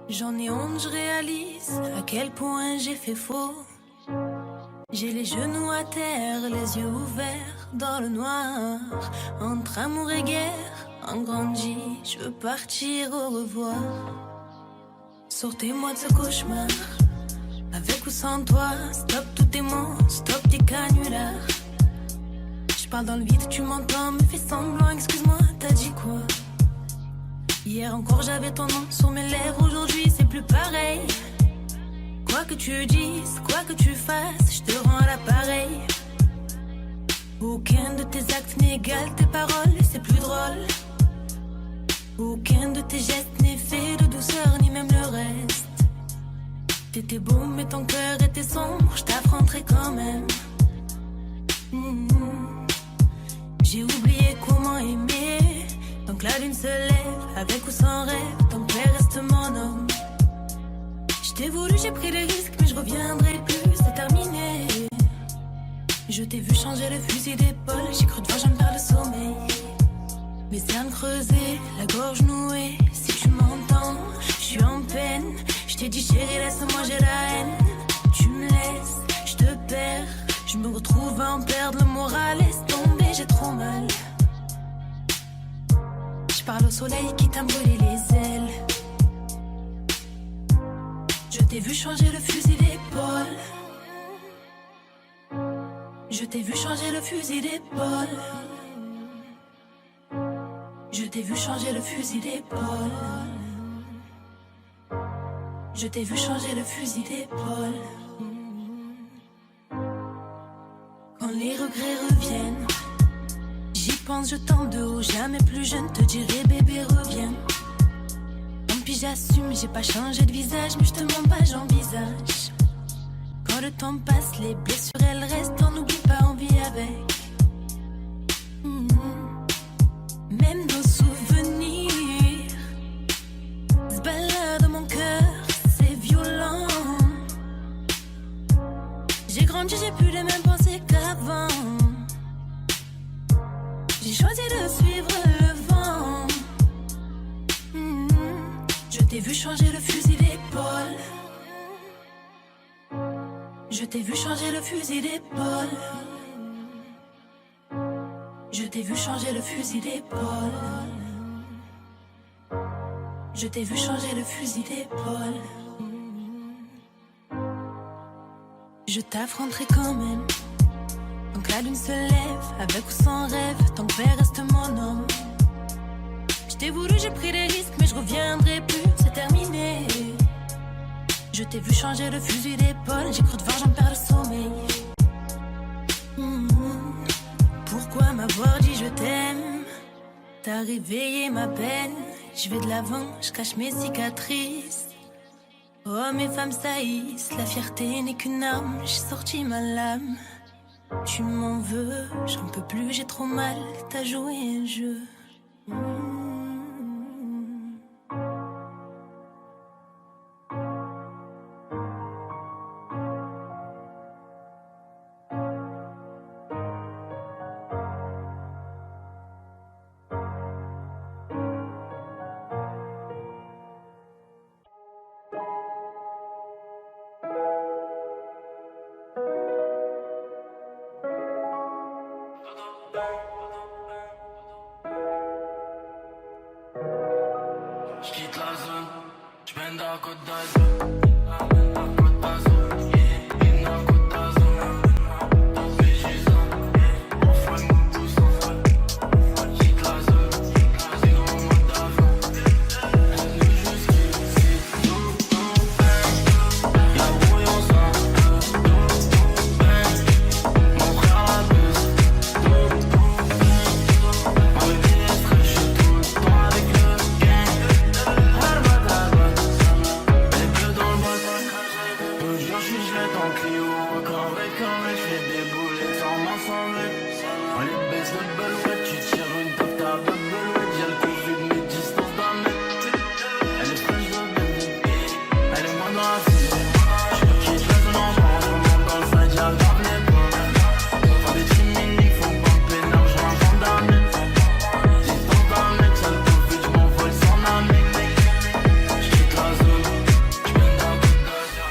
J'en ai honte, je réalise à quel point j'ai fait faux. J'ai les genoux à terre, les yeux ouverts dans le noir. Entre amour et guerre, en grandi, je veux partir au revoir. Sortez-moi de ce cauchemar, avec ou sans toi. Stop tous tes mots, stop tes canulars. Je parle dans le vide, tu m'entends, me fais semblant, excuse-moi, t'as dit quoi? Hier encore j'avais ton nom sur mes lèvres, aujourd'hui c'est plus pareil. Quoi que tu dises, quoi que tu fasses, je te rends à l'appareil. Aucun de tes actes n'égale tes paroles, c'est plus drôle. Aucun de tes gestes n'est fait de douceur, ni même le reste. T'étais beau mais ton cœur était sombre, je t'affronterai quand même. J'ai oublié comment aimer. Donc la lune se lève, avec ou sans rêve, ton père reste mon homme. Je t'ai voulu, j'ai pris des risques, mais je reviendrai plus, c'est terminé. Je t'ai vu changer le fusil d'épaule, j'ai cru devoir jamais perdre le sommeil. Mes cernes creusées, la gorge nouée, si tu m'entends, je suis en peine. Je t'ai dit chérie, laisse-moi, j'ai la haine. Tu me laisses, je te perds, je me retrouve à en perdre le moral. Laisse tomber, j'ai trop mal. Je parle au soleil qui t'a brûlé les ailes. Je t'ai vu changer le fusil d'épaule. Je t'ai vu changer le fusil d'épaule. Je t'ai vu changer le fusil d'épaule. Je t'ai vu changer le fusil d'épaule. Quand les regrets reviennent, j'y pense, je tente de haut, jamais plus je ne te dirai bébé reviens. Tant pis j'assume, j'ai pas changé de visage, mais je te mens pas, j'envisage. Quand le temps passe, les blessures elles restent, on n'oublie pas, on vit avec. Même nos souvenirs se baladent dans mon cœur, c'est violent. J'ai grandi, j'ai plus les mêmes pensées qu'avant. J'ai choisi de suivre le vent. Je t'ai vu changer le fusil d'épaule. Je t'ai vu changer le fusil d'épaule. Je t'ai vu changer le fusil d'épaule. Je t'ai vu changer le fusil d'épaule. Je t'affronterai quand même. Donc la lune se lève, avec ou sans rêve, ton père reste mon homme. Je t'ai voulu, j'ai pris des risques, mais je reviendrai plus, c'est terminé. Je t'ai vu changer le fusil d'épaule, j'ai cru devoir, j'en perds le sommeil. Pourquoi m'avoir dit je t'aime? T'as réveillé ma peine, je vais de l'avant, je cache mes cicatrices. Oh, mes femmes saillissent, la fierté n'est qu'une arme, j'ai sorti ma lame. Tu m'en veux, j'en peux plus, j'ai trop mal, t'as joué un jeu. J'quitte la zone, j'bende à Côte d'Azur. À Côte d'Azur, in à Côte d'Azur. Dans Béjizan, on fait mon pouce en fait. J'quitte la zone, c'est dans le mode d'avion. On est juste ici, tout en paix. Y'a brouillon ça, tout bang. Mon frère la baisse, tout bang. Avec des stress, j'suis tout le temps avec le gang. En Clio, encore avec j'fais des boulettes sans m'assembler. On les baisse de belouette, tu tires une taf, t'as de belouette. J'ai le coup vu de mes distances d'un mec. Elle est fraîche de bébé, elle est moins dans la fille. J'quitte la zone en bas, on monte dans le side, y'a grave les points. Faut des chimiques, faut pomper l'argent avant d'amener. Distance d'un mec, ça le coup vu, j'm'envole sans amener. J'quitte la zone, j'mène d'un coup d'azur.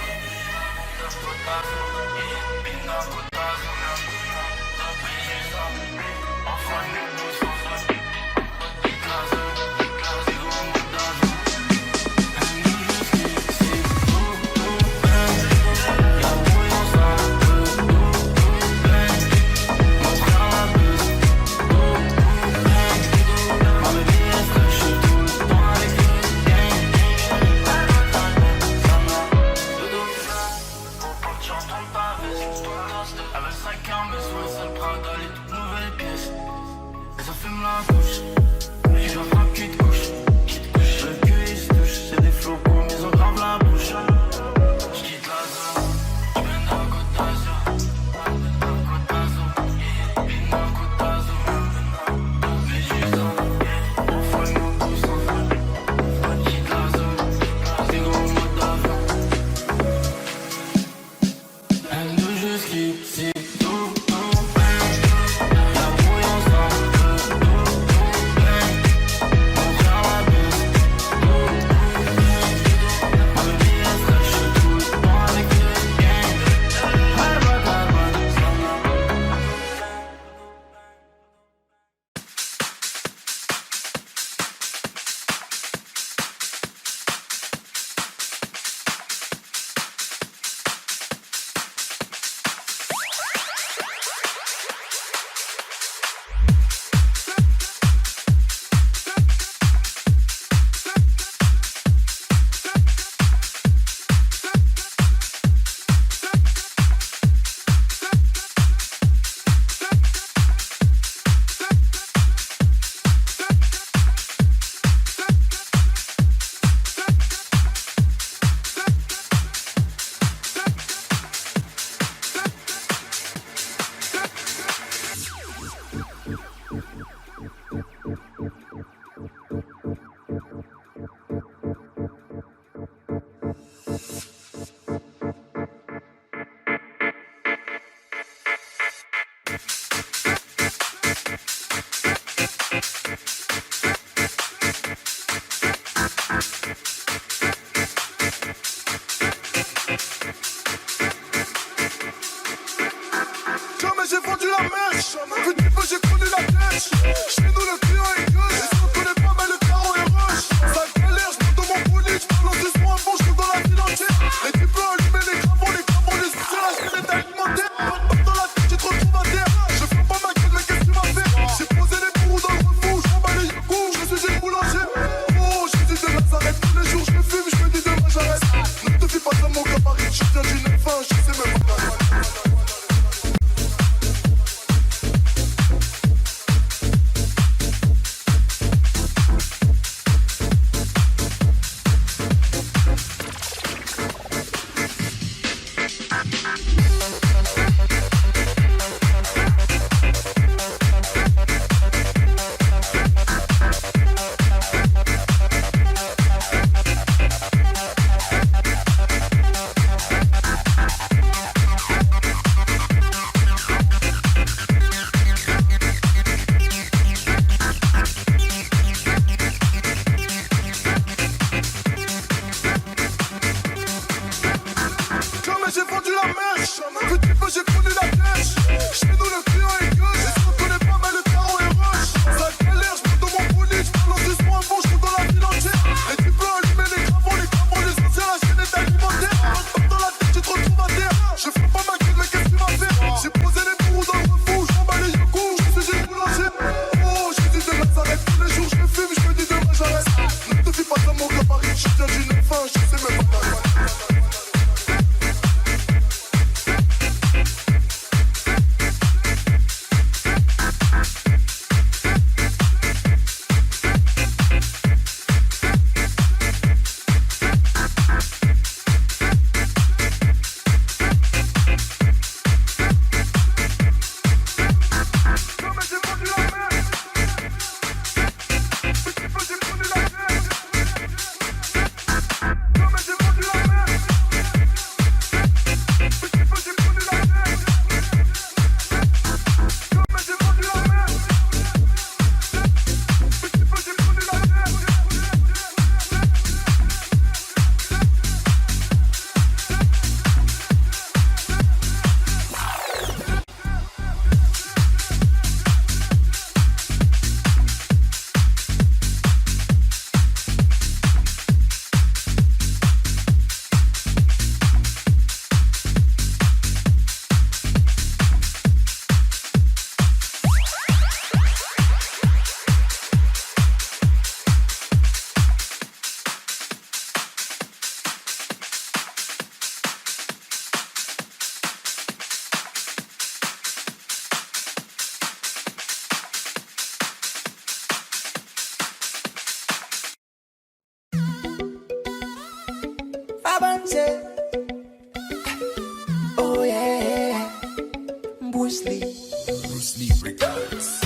Bruce Lee Records.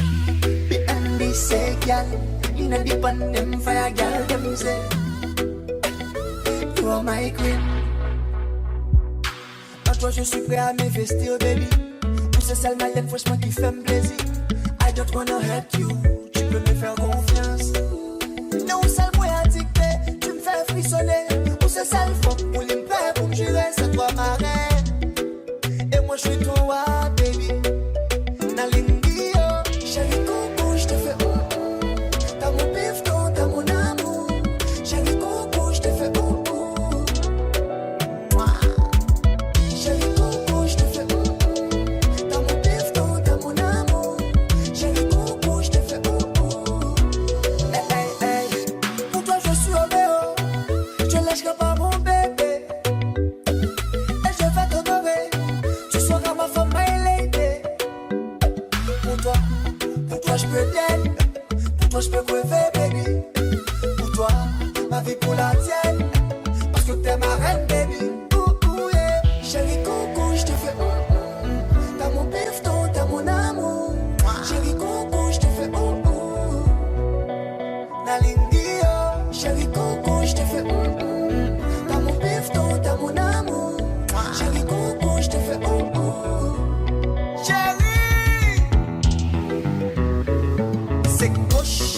Behind this say gal, inna the pan them fire gal them say you are my queen. En toi je suis prêt à m'investir baby. Pour ce sale malin franchement qui fait me plaisir. I don't wanna hurt you, tu peux me faire confiance. Non sale moi addicté, tu me fais frissonner. Pour ce sale fond, pour les pères, pour me jurer, c'est toi ma reine. Et moi je suis toi baby. Nalingio, chérie coco, je te fais t'as mon pifton, t'as mon amour. Chérie coco, je te fais Chérie coco, je te fais t'as mon pifton, t'as mon amour. Chérie coco, je te fais hey, hey, hey. Pour toi je suis Roméo, je lâcherai pas mon bébé. Et je vais t'honorer, tu seras ma femme, my lady. Pour toi je peux t'aider. Pour toi je peux crever baby. Pour toi, ma vie pour la tienne. Parce que t'es ma reine baby. Yeah. Chérie coco, je te fais t'as mon pifton, t'as mon amour. Chérie coco, je te fais Nalingio, chérie coco, je te fais t'as mon pifton, t'as mon amour. Chérie coco, je te fais Chérie, c'est gauche.